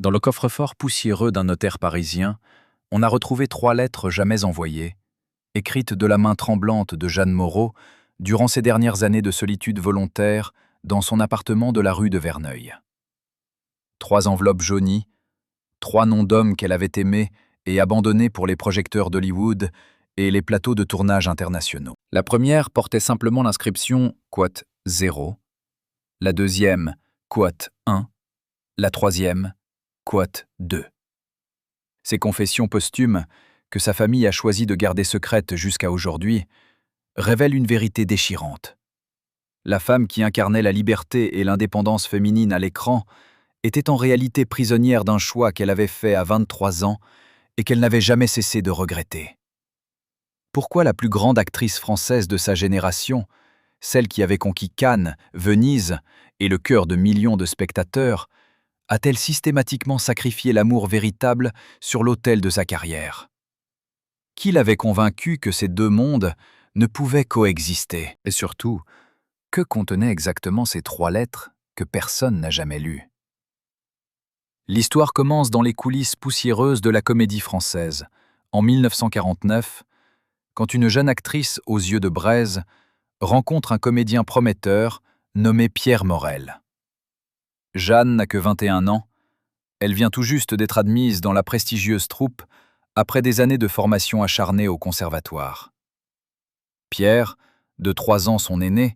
Dans le coffre-fort poussiéreux d'un notaire parisien, on a retrouvé 3 lettres jamais envoyées, écrites de la main tremblante de Jeanne Moreau durant ses dernières années de solitude volontaire dans son appartement de la rue de Verneuil. 3 enveloppes jaunies, 3 noms d'hommes qu'elle avait aimés et abandonnés pour les projecteurs d'Hollywood et les plateaux de tournage internationaux. La première portait simplement l'inscription « Quote 0 », la deuxième « Quote 1 », la troisième « Quote 2 ». Ces confessions posthumes, que sa famille a choisi de garder secrètes jusqu'à aujourd'hui, révèlent une vérité déchirante. La femme qui incarnait la liberté et l'indépendance féminine à l'écran était en réalité prisonnière d'un choix qu'elle avait fait à 23 ans et qu'elle n'avait jamais cessé de regretter. Pourquoi la plus grande actrice française de sa génération, celle qui avait conquis Cannes, Venise et le cœur de millions de spectateurs, a-t-elle systématiquement sacrifié l'amour véritable sur l'autel de sa carrière? Qui l'avait convaincue que ces deux mondes ne pouvaient coexister? Et surtout, que contenaient exactement ces 3 lettres que personne n'a jamais lues? L'histoire commence dans les coulisses poussiéreuses de la Comédie Française, en 1949, quand une jeune actrice aux yeux de braise rencontre un comédien prometteur nommé Pierre Morel. Jeanne n'a que 21 ans, elle vient tout juste d'être admise dans la prestigieuse troupe après des années de formation acharnée au conservatoire. Pierre, de 3 ans son aîné,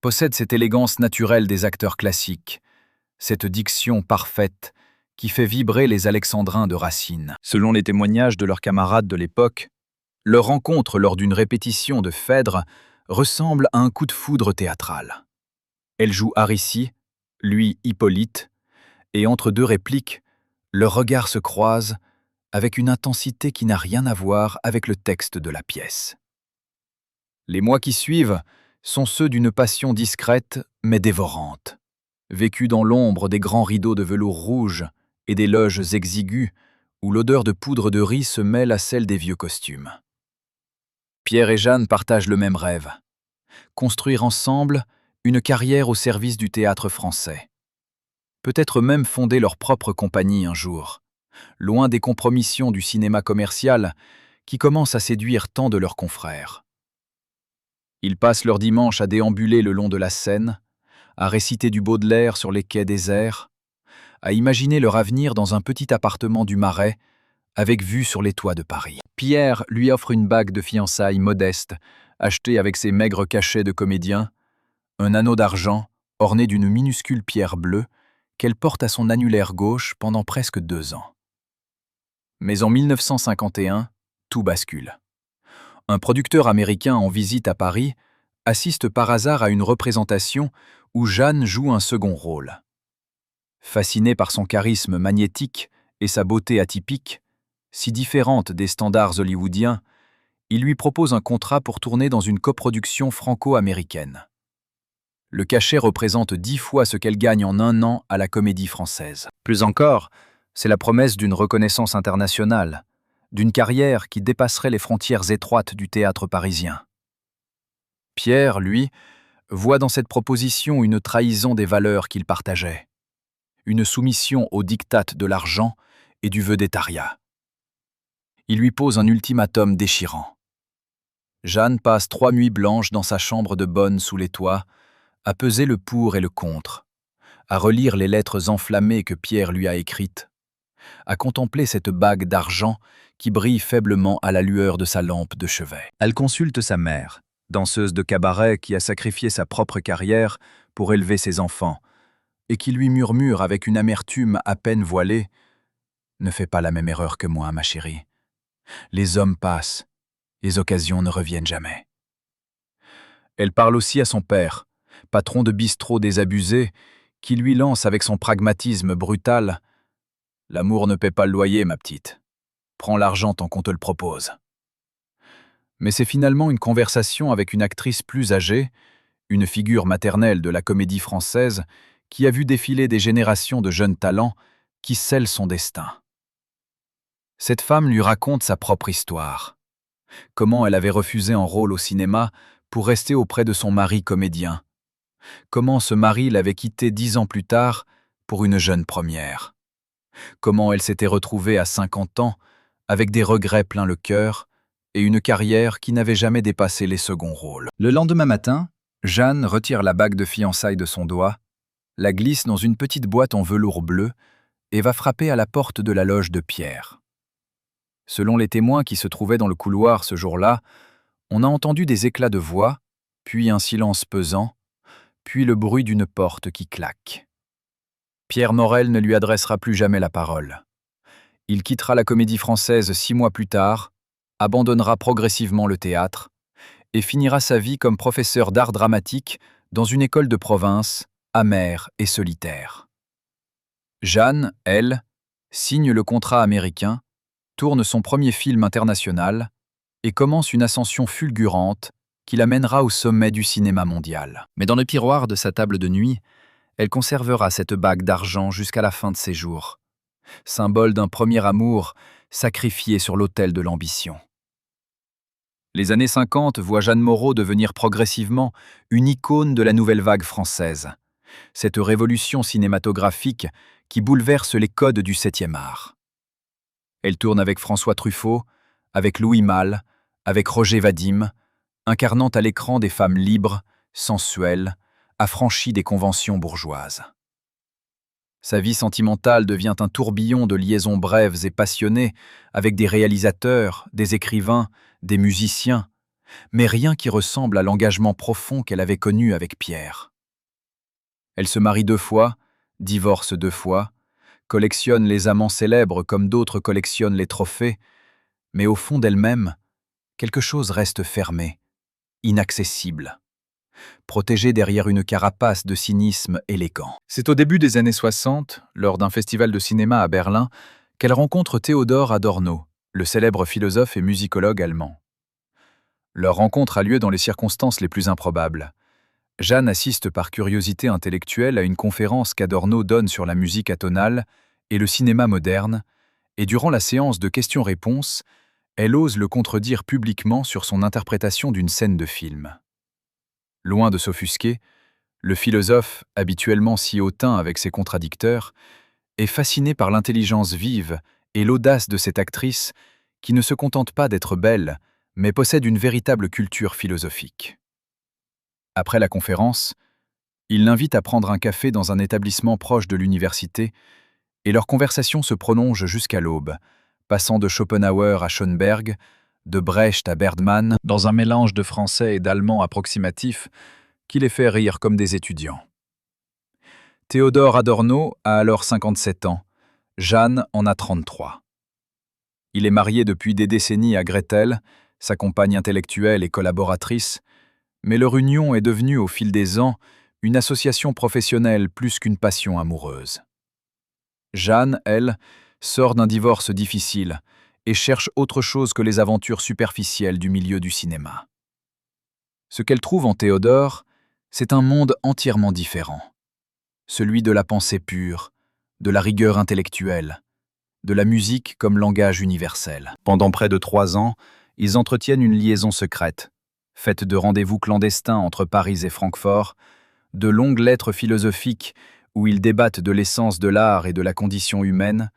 possède cette élégance naturelle des acteurs classiques, cette diction parfaite qui fait vibrer les alexandrins de Racine. Selon les témoignages de leurs camarades de l'époque, leur rencontre lors d'une répétition de Phèdre ressemble à un coup de foudre théâtral. Elle joue Aricie, lui Hippolyte, et entre 2 répliques, leurs regards se croisent avec une intensité qui n'a rien à voir avec le texte de la pièce. Les mois qui suivent sont ceux d'une passion discrète mais dévorante, vécue dans l'ombre des grands rideaux de velours rouge et des loges exiguës où l'odeur de poudre de riz se mêle à celle des vieux costumes. Pierre et Jeanne partagent le même rêve, construire ensemble une carrière au service du théâtre français. Peut-être même fonder leur propre compagnie un jour, loin des compromissions du cinéma commercial qui commence à séduire tant de leurs confrères. Ils passent leurs dimanches à déambuler le long de la Seine, à réciter du Baudelaire sur les quais déserts, à imaginer leur avenir dans un petit appartement du Marais, avec vue sur les toits de Paris. Pierre lui offre une bague de fiançailles modeste, achetée avec ses maigres cachets de comédien, un anneau d'argent orné d'une minuscule pierre bleue qu'elle porte à son annulaire gauche pendant presque 2 ans. Mais en 1951, tout bascule. Un producteur américain en visite à Paris assiste par hasard à une représentation où Jeanne joue un second rôle. Fasciné par son charisme magnétique et sa beauté atypique, si différente des standards hollywoodiens, il lui propose un contrat pour tourner dans une coproduction franco-américaine. Le cachet représente 10 fois ce qu'elle gagne en 1 an à la Comédie Française. Plus encore, c'est la promesse d'une reconnaissance internationale, d'une carrière qui dépasserait les frontières étroites du théâtre parisien. Pierre, lui, voit dans cette proposition une trahison des valeurs qu'il partageait, une soumission aux diktats de l'argent et du vedettariat. Il lui pose un ultimatum déchirant. Jeanne passe 3 nuits blanches dans sa chambre de bonne sous les toits, à peser le pour et le contre, à relire les lettres enflammées que Pierre lui a écrites, à contempler cette bague d'argent qui brille faiblement à la lueur de sa lampe de chevet. Elle consulte sa mère, danseuse de cabaret qui a sacrifié sa propre carrière pour élever ses enfants, et qui lui murmure avec une amertume à peine voilée « Ne fais pas la même erreur que moi, ma chérie. Les hommes passent, les occasions ne reviennent jamais. » Elle parle aussi à son père, patron de bistrot désabusé, qui lui lance avec son pragmatisme brutal « L'amour ne paie pas le loyer, ma petite. Prends l'argent tant qu'on te le propose. » Mais c'est finalement une conversation avec une actrice plus âgée, une figure maternelle de la Comédie Française, qui a vu défiler des générations de jeunes talents, qui scelle son destin. Cette femme lui raconte sa propre histoire. Comment elle avait refusé un rôle au cinéma pour rester auprès de son mari comédien. Comment ce mari l'avait quittée 10 ans plus tard pour une jeune première. comment elle s'était retrouvée à 50 ans, avec des regrets plein le cœur, et une carrière qui n'avait jamais dépassé les seconds rôles. Le lendemain matin, Jeanne retire la bague de fiançailles de son doigt, la glisse dans une petite boîte en velours bleu et va frapper à la porte de la loge de Pierre. Selon les témoins qui se trouvaient dans le couloir ce jour-là, on a entendu des éclats de voix, puis un silence pesant, puis le bruit d'une porte qui claque. Pierre Morel ne lui adressera plus jamais la parole. Il quittera la Comédie Française 6 mois plus tard, abandonnera progressivement le théâtre et finira sa vie comme professeur d'art dramatique dans une école de province, amère et solitaire. Jeanne, elle, signe le contrat américain, tourne son premier film international et commence une ascension fulgurante qui l'amènera au sommet du cinéma mondial. Mais dans le tiroir de sa table de nuit, elle conservera cette bague d'argent jusqu'à la fin de ses jours, symbole d'un premier amour sacrifié sur l'autel de l'ambition. Les années 50 voient Jeanne Moreau devenir progressivement une icône de la nouvelle vague française, cette révolution cinématographique qui bouleverse les codes du 7e art. Elle tourne avec François Truffaut, avec Louis Malle, avec Roger Vadim, incarnant à l'écran des femmes libres, sensuelles, affranchies des conventions bourgeoises. Sa vie sentimentale devient un tourbillon de liaisons brèves et passionnées avec des réalisateurs, des écrivains, des musiciens, mais rien qui ressemble à l'engagement profond qu'elle avait connu avec Pierre. Elle se marie 2 fois, divorce 2 fois, collectionne les amants célèbres comme d'autres collectionnent les trophées, mais au fond d'elle-même, quelque chose reste fermé, inaccessible, protégé derrière une carapace de cynisme élégant. C'est au début des années 60, lors d'un festival de cinéma à Berlin, qu'elle rencontre Théodore Adorno, le célèbre philosophe et musicologue allemand. Leur rencontre a lieu dans les circonstances les plus improbables. Jeanne assiste par curiosité intellectuelle à une conférence qu'Adorno donne sur la musique atonale et le cinéma moderne, et durant la séance de questions-réponses, elle ose le contredire publiquement sur son interprétation d'une scène de film. Loin de s'offusquer, le philosophe, habituellement si hautain avec ses contradicteurs, est fasciné par l'intelligence vive et l'audace de cette actrice qui ne se contente pas d'être belle, mais possède une véritable culture philosophique. Après la conférence, il l'invite à prendre un café dans un établissement proche de l'université et leur conversation se prolonge jusqu'à l'aube, passant de Schopenhauer à Schoenberg, de Brecht à Bergman, dans un mélange de français et d'allemand approximatif qui les fait rire comme des étudiants. Théodore Adorno a alors 57 ans, Jeanne en a 33. Il est marié depuis des décennies à Gretel, sa compagne intellectuelle et collaboratrice, mais leur union est devenue au fil des ans une association professionnelle plus qu'une passion amoureuse. Jeanne, elle, sort d'un divorce difficile et cherche autre chose que les aventures superficielles du milieu du cinéma. Ce qu'elle trouve en Théodore, c'est un monde entièrement différent. Celui de la pensée pure, de la rigueur intellectuelle, de la musique comme langage universel. Pendant près de 3 ans, ils entretiennent une liaison secrète, faite de rendez-vous clandestins entre Paris et Francfort, de longues lettres philosophiques où ils débattent de l'essence de l'art et de la condition humaine,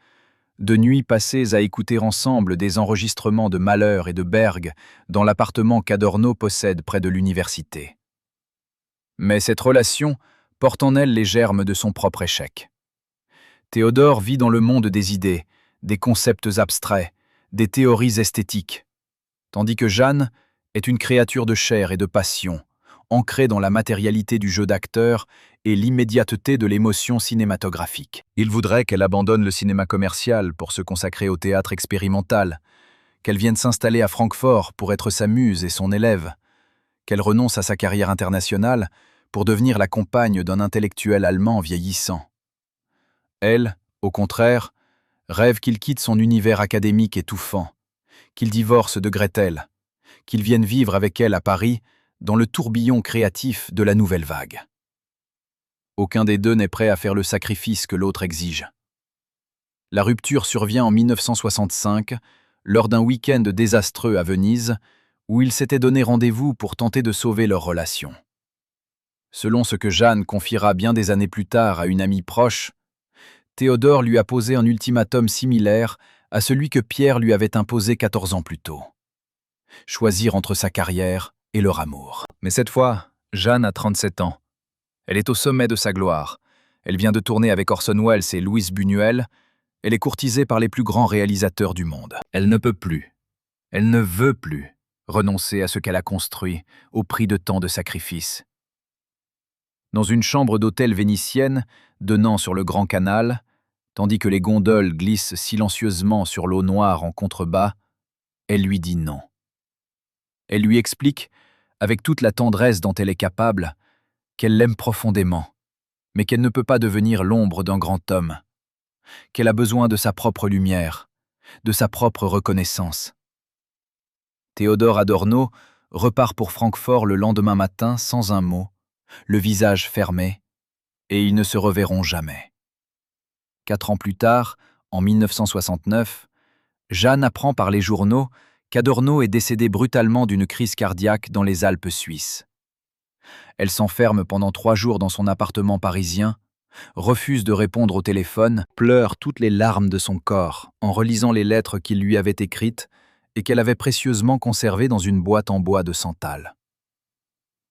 de nuits passées à écouter ensemble des enregistrements de Mahler et de Berg dans l'appartement qu'Adorno possède près de l'université. Mais cette relation porte en elle les germes de son propre échec. Théodore vit dans le monde des idées, des concepts abstraits, des théories esthétiques, tandis que Jeanne est une créature de chair et de passion, ancrée dans la matérialité du jeu d'acteur et l'immédiateté de l'émotion cinématographique. Il voudrait qu'elle abandonne le cinéma commercial pour se consacrer au théâtre expérimental, qu'elle vienne s'installer à Francfort pour être sa muse et son élève, qu'elle renonce à sa carrière internationale pour devenir la compagne d'un intellectuel allemand vieillissant. Elle, au contraire, rêve qu'il quitte son univers académique étouffant, qu'il divorce de Gretel, qu'il vienne vivre avec elle à Paris dans le tourbillon créatif de la nouvelle vague. Aucun des deux n'est prêt à faire le sacrifice que l'autre exige. La rupture survient en 1965, lors d'un week-end désastreux à Venise, où ils s'étaient donné rendez-vous pour tenter de sauver leur relation. Selon ce que Jeanne confiera bien des années plus tard à une amie proche, Théodore lui a posé un ultimatum similaire à celui que Pierre lui avait imposé 14 ans plus tôt. Choisir entre sa carrière et leur amour. Mais cette fois, Jeanne a 37 ans. Elle est au sommet de sa gloire. Elle vient de tourner avec Orson Welles et Luis Buñuel. Elle est courtisée par les plus grands réalisateurs du monde. Elle ne peut plus, elle ne veut plus renoncer à ce qu'elle a construit au prix de tant de sacrifices. Dans une chambre d'hôtel vénitienne, donnant sur le Grand Canal, tandis que les gondoles glissent silencieusement sur l'eau noire en contrebas, elle lui dit non. Elle lui explique, avec toute la tendresse dont elle est capable, qu'elle l'aime profondément, mais qu'elle ne peut pas devenir l'ombre d'un grand homme, qu'elle a besoin de sa propre lumière, de sa propre reconnaissance. Théodore Adorno repart pour Francfort le lendemain matin sans un mot, le visage fermé, et ils ne se reverront jamais. 4 ans plus tard, en 1969, Jeanne apprend par les journaux qu'Adorno est décédé brutalement d'une crise cardiaque dans les Alpes suisses. Elle s'enferme pendant 3 jours dans son appartement parisien, refuse de répondre au téléphone, pleure toutes les larmes de son corps en relisant les lettres qu'il lui avait écrites et qu'elle avait précieusement conservées dans une boîte en bois de santal.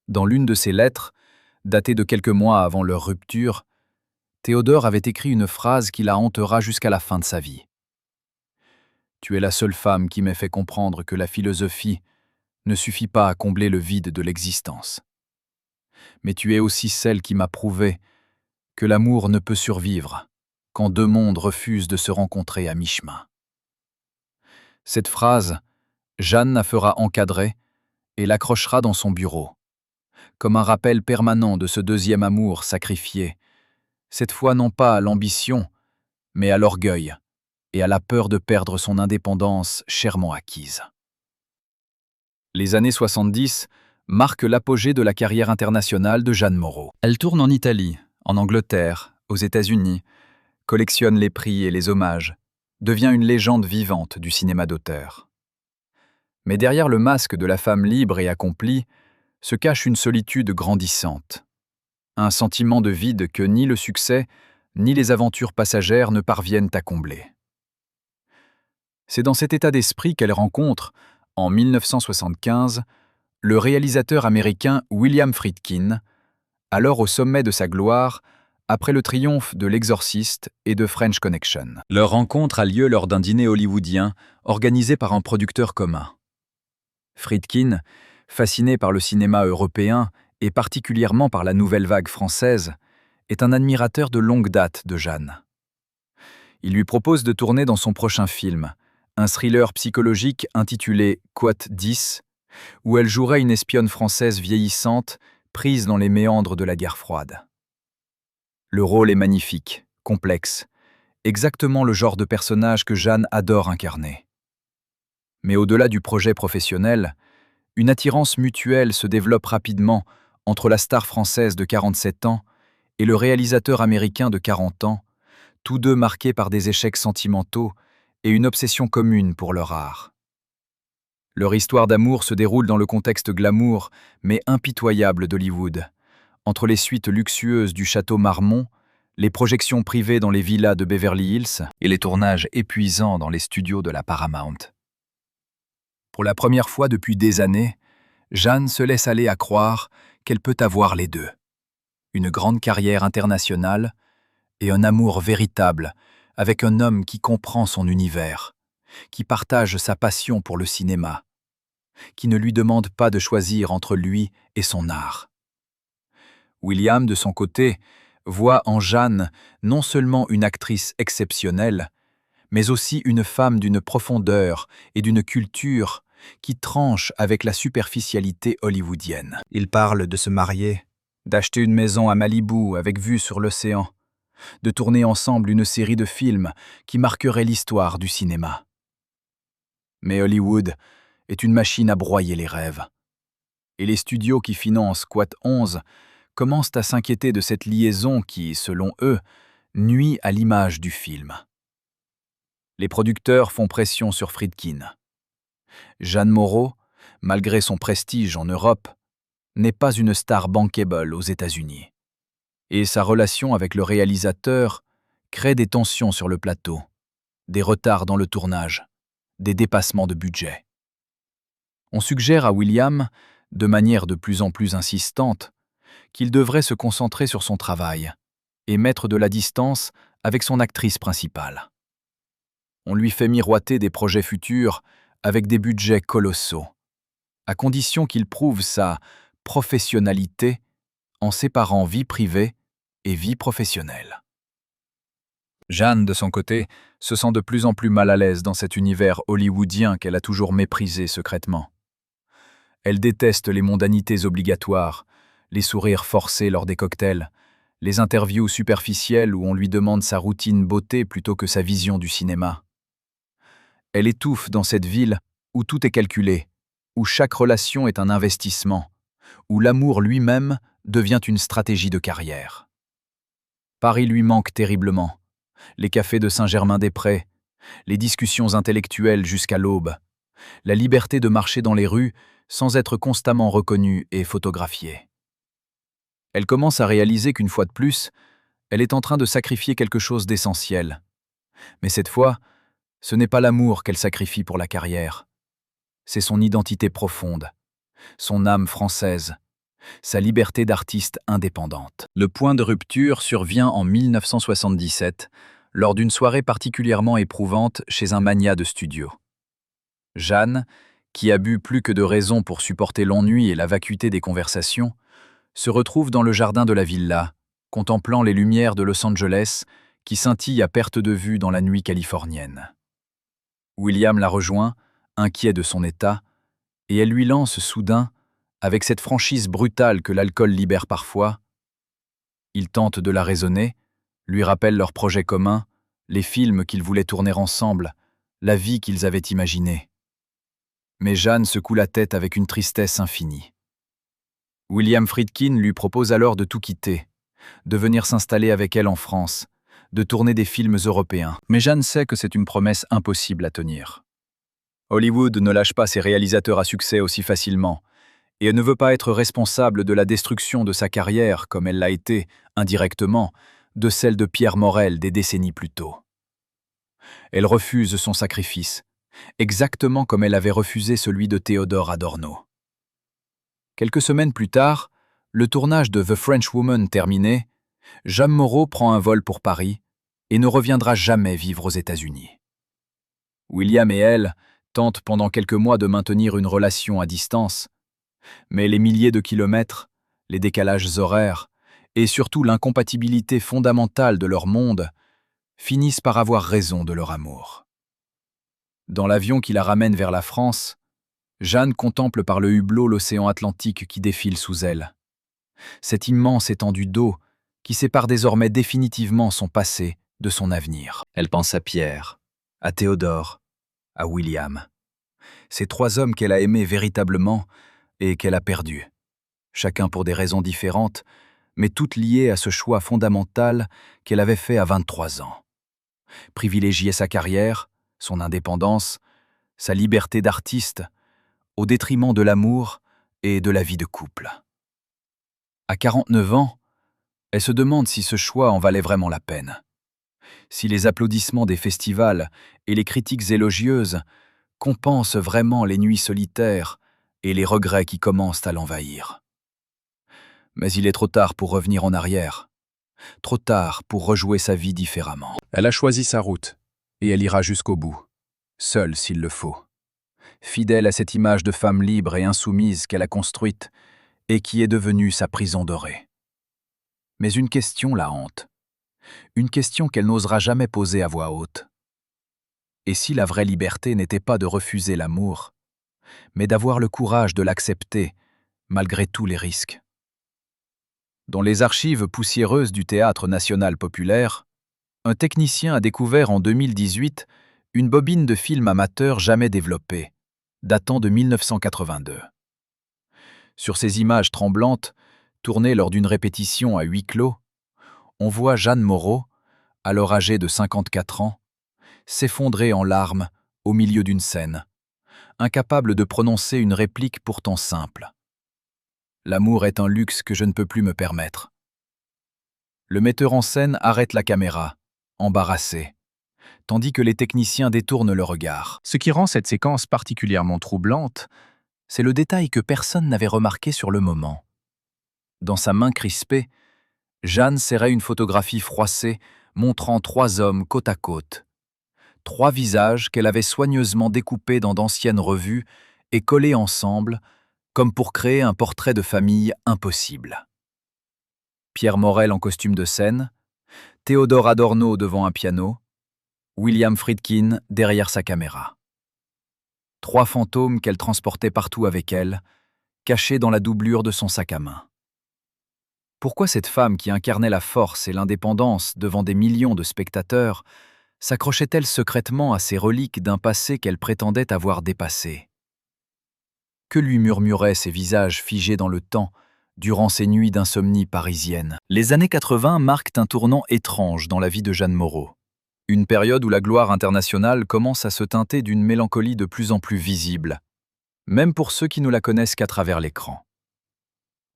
Dans l'une de ces lettres, datée de quelques mois avant leur rupture, Théodore avait écrit une phrase qui la hantera jusqu'à la fin de sa vie. « Tu es la seule femme qui m'ait fait comprendre que la philosophie ne suffit pas à combler le vide de l'existence. Mais tu es aussi celle qui m'a prouvé que l'amour ne peut survivre quand 2 mondes refusent de se rencontrer à mi-chemin. » Cette phrase, Jeanne la fera encadrer et l'accrochera dans son bureau, comme un rappel permanent de ce deuxième amour sacrifié, cette fois non pas à l'ambition, mais à l'orgueil et à la peur de perdre son indépendance chèrement acquise. Les années 70 marquent l'apogée de la carrière internationale de Jeanne Moreau. Elle tourne en Italie, en Angleterre, aux États-Unis, collectionne les prix et les hommages, devient une légende vivante du cinéma d'auteur. Mais derrière le masque de la femme libre et accomplie se cache une solitude grandissante, un sentiment de vide que ni le succès, ni les aventures passagères ne parviennent à combler. C'est dans cet état d'esprit qu'elle rencontre, en 1975, le réalisateur américain William Friedkin, alors au sommet de sa gloire, après le triomphe de L'Exorciste et de French Connection. Leur rencontre a lieu lors d'un dîner hollywoodien organisé par un producteur commun. Friedkin, fasciné par le cinéma européen et particulièrement par la nouvelle vague française, est un admirateur de longue date de Jeanne. Il lui propose de tourner dans son prochain film, un thriller psychologique intitulé Quote 10, où elle jouerait une espionne française vieillissante prise dans les méandres de la guerre froide. Le rôle est magnifique, complexe, exactement le genre de personnage que Jeanne adore incarner. Mais au-delà du projet professionnel, une attirance mutuelle se développe rapidement entre la star française de 47 ans et le réalisateur américain de 40 ans, tous deux marqués par des échecs sentimentaux et une obsession commune pour leur art. Leur histoire d'amour se déroule dans le contexte glamour, mais impitoyable d'Hollywood, entre les suites luxueuses du château Marmont, les projections privées dans les villas de Beverly Hills et les tournages épuisants dans les studios de la Paramount. Pour la première fois depuis des années, Jeanne se laisse aller à croire qu'elle peut avoir les deux. Une grande carrière internationale et un amour véritable avec un homme qui comprend son univers, qui partage sa passion pour le cinéma, qui ne lui demande pas de choisir entre lui et son art. William, de son côté, voit en Jeanne non seulement une actrice exceptionnelle, mais aussi une femme d'une profondeur et d'une culture qui tranche avec la superficialité hollywoodienne. Ils parlent de se marier, d'acheter une maison à Malibu avec vue sur l'océan, de tourner ensemble une série de films qui marquerait l'histoire du cinéma. Mais Hollywood est une machine à broyer les rêves. Et les studios qui financent Quat 11 commencent à s'inquiéter de cette liaison qui, selon eux, nuit à l'image du film. Les producteurs font pression sur Friedkin. Jeanne Moreau, malgré son prestige en Europe, n'est pas une star bankable aux États-Unis. Et sa relation avec le réalisateur, crée des tensions sur le plateau, des retards dans le tournage, des dépassements de budget. On suggère à William, de manière de plus en plus insistante, qu'il devrait se concentrer sur son travail et mettre de la distance avec son actrice principale. On lui fait miroiter des projets futurs avec des budgets colossaux, à condition qu'il prouve sa professionnalité en séparant vie privée et vie professionnelle. Jeanne, de son côté, se sent de plus en plus mal à l'aise dans cet univers hollywoodien qu'elle a toujours méprisé secrètement. Elle déteste les mondanités obligatoires, les sourires forcés lors des cocktails, les interviews superficielles où on lui demande sa routine beauté plutôt que sa vision du cinéma. Elle étouffe dans cette ville où tout est calculé, où chaque relation est un investissement, où l'amour lui-même devient une stratégie de carrière. Paris lui manque terriblement. Les cafés de Saint-Germain-des-Prés, les discussions intellectuelles jusqu'à l'aube, la liberté de marcher dans les rues sans être constamment reconnue et photographiée. Elle commence à réaliser qu'une fois de plus, elle est en train de sacrifier quelque chose d'essentiel. Mais cette fois, ce n'est pas l'amour qu'elle sacrifie pour la carrière. C'est son identité profonde, son âme française, sa liberté d'artiste indépendante. Le point de rupture survient en 1977, lors d'une soirée particulièrement éprouvante chez un magnat de studio. Jeanne, qui a bu plus que de raison pour supporter l'ennui et la vacuité des conversations, se retrouve dans le jardin de la villa, contemplant les lumières de Los Angeles qui scintillent à perte de vue dans la nuit californienne. William la rejoint, inquiet de son état, et elle lui lance soudain, avec cette franchise brutale que l'alcool libère parfois. Il tente de la raisonner, lui rappelle leurs projets communs, les films qu'ils voulaient tourner ensemble, la vie qu'ils avaient imaginée. Mais Jeanne secoue la tête avec une tristesse infinie. William Friedkin lui propose alors de tout quitter, de venir s'installer avec elle en France, de tourner des films européens. Mais Jeanne sait que c'est une promesse impossible à tenir. Hollywood ne lâche pas ses réalisateurs à succès aussi facilement, et elle ne veut pas être responsable de la destruction de sa carrière, comme elle l'a été, indirectement, de celle de Pierre Morel des décennies plus tôt. Elle refuse son sacrifice, exactement comme elle avait refusé celui de Théodore Adorno. Quelques semaines plus tard, le tournage de The French Woman terminé, Jeanne Moreau prend un vol pour Paris et ne reviendra jamais vivre aux États-Unis. William et elle tentent pendant quelques mois de maintenir une relation à distance, mais les milliers de kilomètres, les décalages horaires et surtout l'incompatibilité fondamentale de leur monde finissent par avoir raison de leur amour. Dans l'avion qui la ramène vers la France, Jeanne contemple par le hublot l'océan Atlantique qui défile sous elle. Cette immense étendue d'eau qui sépare désormais définitivement son passé de son avenir. Elle pense à Pierre, à Théodore, à William. Ces trois hommes qu'elle a aimés véritablement et qu'elle a perdus, chacun pour des raisons différentes, mais toutes liées à ce choix fondamental qu'elle avait fait à 23 ans. Privilégier sa carrière, son indépendance, sa liberté d'artiste, au détriment de l'amour et de la vie de couple. À 49 ans, elle se demande si ce choix en valait vraiment la peine. Si les applaudissements des festivals et les critiques élogieuses compensent vraiment les nuits solitaires et les regrets qui commencent à l'envahir. Mais il est trop tard pour revenir en arrière, trop tard pour rejouer sa vie différemment. Elle a choisi sa route, et elle ira jusqu'au bout, seule s'il le faut. Fidèle à cette image de femme libre et insoumise qu'elle a construite et qui est devenue sa prison dorée. Mais une question la hante. Une question qu'elle n'osera jamais poser à voix haute. Et si la vraie liberté n'était pas de refuser l'amour, mais d'avoir le courage de l'accepter, malgré tous les risques? Dans les archives poussiéreuses du Théâtre national populaire, un technicien a découvert en 2018 une bobine de film amateur jamais développée, datant de 1982. Sur ces images tremblantes, tournées lors d'une répétition à huis clos, on voit Jeanne Moreau, alors âgée de 54 ans, s'effondrer en larmes au milieu d'une scène, incapable de prononcer une réplique pourtant simple. « L'amour est un luxe que je ne peux plus me permettre. » Le metteur en scène arrête la caméra, embarrassée, tandis que les techniciens détournent le regard. Ce qui rend cette séquence particulièrement troublante, c'est le détail que personne n'avait remarqué sur le moment. Dans sa main crispée, Jeanne serrait une photographie froissée montrant 3 hommes côte à côte. 3 visages qu'elle avait soigneusement découpés dans d'anciennes revues et collés ensemble, comme pour créer un portrait de famille impossible. Pierre Morel en costume de scène, Théodore Adorno devant un piano, William Friedkin derrière sa caméra. 3 fantômes qu'elle transportait partout avec elle, cachés dans la doublure de son sac à main. Pourquoi cette femme qui incarnait la force et l'indépendance devant des millions de spectateurs s'accrochait-elle secrètement à ces reliques d'un passé qu'elle prétendait avoir dépassé? Que lui murmuraient ces visages figés dans le temps durant ces nuits d'insomnie parisienne? Les années 80 marquent un tournant étrange dans la vie de Jeanne Moreau. Une période où la gloire internationale commence à se teinter d'une mélancolie de plus en plus visible, même pour ceux qui ne la connaissent qu'à travers l'écran.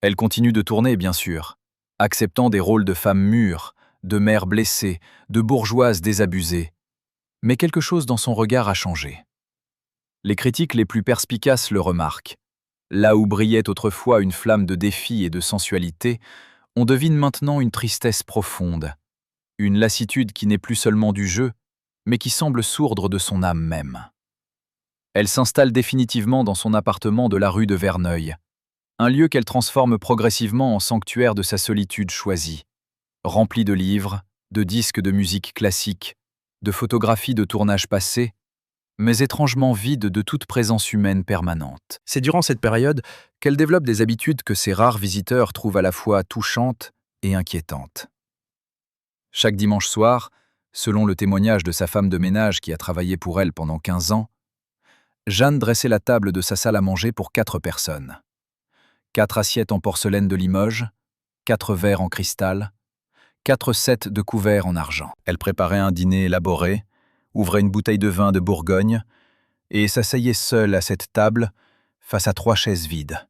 Elle continue de tourner, bien sûr, acceptant des rôles de femme mûre, de mère blessée, de bourgeoise désabusée. Mais quelque chose dans son regard a changé. Les critiques les plus perspicaces le remarquent. Là où brillait autrefois une flamme de défi et de sensualité, on devine maintenant une tristesse profonde, une lassitude qui n'est plus seulement du jeu, mais qui semble sourdre de son âme même. Elle s'installe définitivement dans son appartement de la rue de Verneuil, un lieu qu'elle transforme progressivement en sanctuaire de sa solitude choisie, rempli de livres, de disques de musique classique, de photographies de tournages passés, mais étrangement vide de toute présence humaine permanente. C'est durant cette période qu'elle développe des habitudes que ses rares visiteurs trouvent à la fois touchantes et inquiétantes. Chaque dimanche soir, selon le témoignage de sa femme de ménage qui a travaillé pour elle pendant 15 ans, Jeanne dressait la table de sa salle à manger pour 4 personnes. 4 assiettes en porcelaine de Limoges, 4 verres en cristal, 4 sets de couverts en argent. Elle préparait un dîner élaboré, ouvrait une bouteille de vin de Bourgogne et s'asseyait seule à cette table face à 3 chaises vides.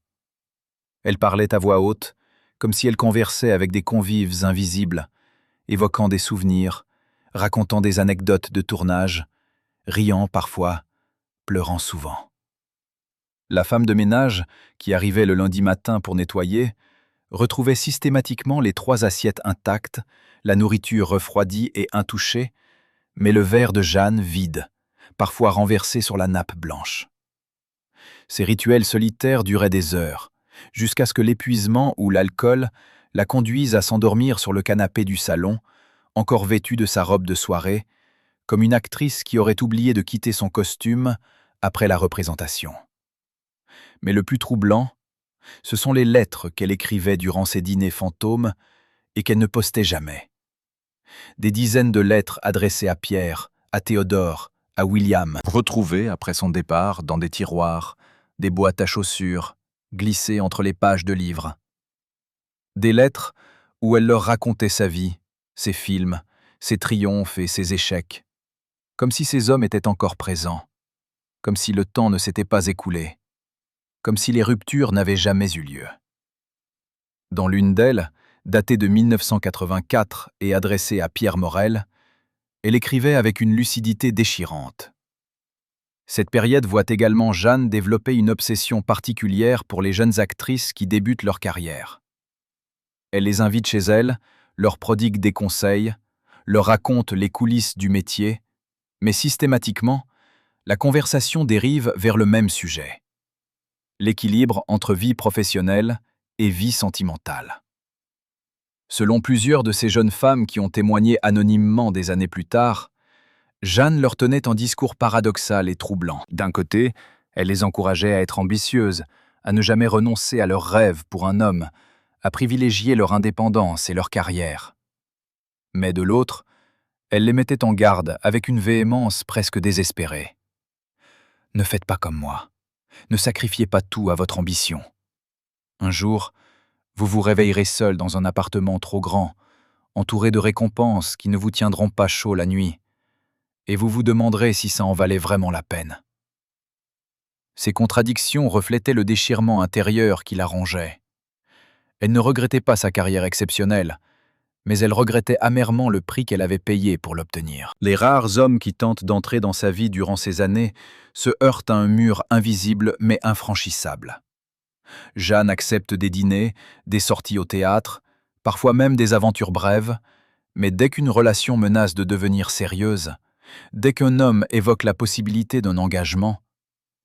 Elle parlait à voix haute, comme si elle conversait avec des convives invisibles, évoquant des souvenirs, racontant des anecdotes de tournage, riant parfois, pleurant souvent. La femme de ménage, qui arrivait le lundi matin pour nettoyer, retrouvait systématiquement les 3 assiettes intactes, la nourriture refroidie et intouchée, mais le verre de Jeanne vide, parfois renversé sur la nappe blanche. Ces rituels solitaires duraient des heures, jusqu'à ce que l'épuisement ou l'alcool la conduise à s'endormir sur le canapé du salon, encore vêtue de sa robe de soirée, comme une actrice qui aurait oublié de quitter son costume après la représentation. Mais le plus troublant, ce sont les lettres qu'elle écrivait durant ces dîners fantômes et qu'elle ne postait jamais. Des dizaines de lettres adressées à Pierre, à Théodore, à William, retrouvées après son départ dans des tiroirs, des boîtes à chaussures, glissées entre les pages de livres. Des lettres où elle leur racontait sa vie, ses films, ses triomphes et ses échecs, comme si ces hommes étaient encore présents, comme si le temps ne s'était pas écoulé, comme si les ruptures n'avaient jamais eu lieu. Dans l'une d'elles, datée de 1984 et adressée à Pierre Morel, elle écrivait avec une lucidité déchirante. Cette période voit également Jeanne développer une obsession particulière pour les jeunes actrices qui débutent leur carrière. Elle les invite chez elle, leur prodigue des conseils, leur raconte les coulisses du métier, mais systématiquement, la conversation dérive vers le même sujet: l'équilibre entre vie professionnelle et vie sentimentale. Selon plusieurs de ces jeunes femmes qui ont témoigné anonymement des années plus tard, Jeanne leur tenait un discours paradoxal et troublant. D'un côté, elle les encourageait à être ambitieuses, à ne jamais renoncer à leurs rêves pour un homme, à privilégier leur indépendance et leur carrière. Mais de l'autre, elle les mettait en garde avec une véhémence presque désespérée. « Ne faites pas comme moi. Ne sacrifiez pas tout à votre ambition. Un jour, vous vous réveillerez seul dans un appartement trop grand, entouré de récompenses qui ne vous tiendront pas chaud la nuit, et vous vous demanderez si ça en valait vraiment la peine. » Ces contradictions reflétaient le déchirement intérieur qui la rongeait. Elle ne regrettait pas sa carrière exceptionnelle, mais elle regrettait amèrement le prix qu'elle avait payé pour l'obtenir. Les rares hommes qui tentent d'entrer dans sa vie durant ces années se heurtent à un mur invisible mais infranchissable. Jeanne accepte des dîners, des sorties au théâtre, parfois même des aventures brèves, mais dès qu'une relation menace de devenir sérieuse, dès qu'un homme évoque la possibilité d'un engagement,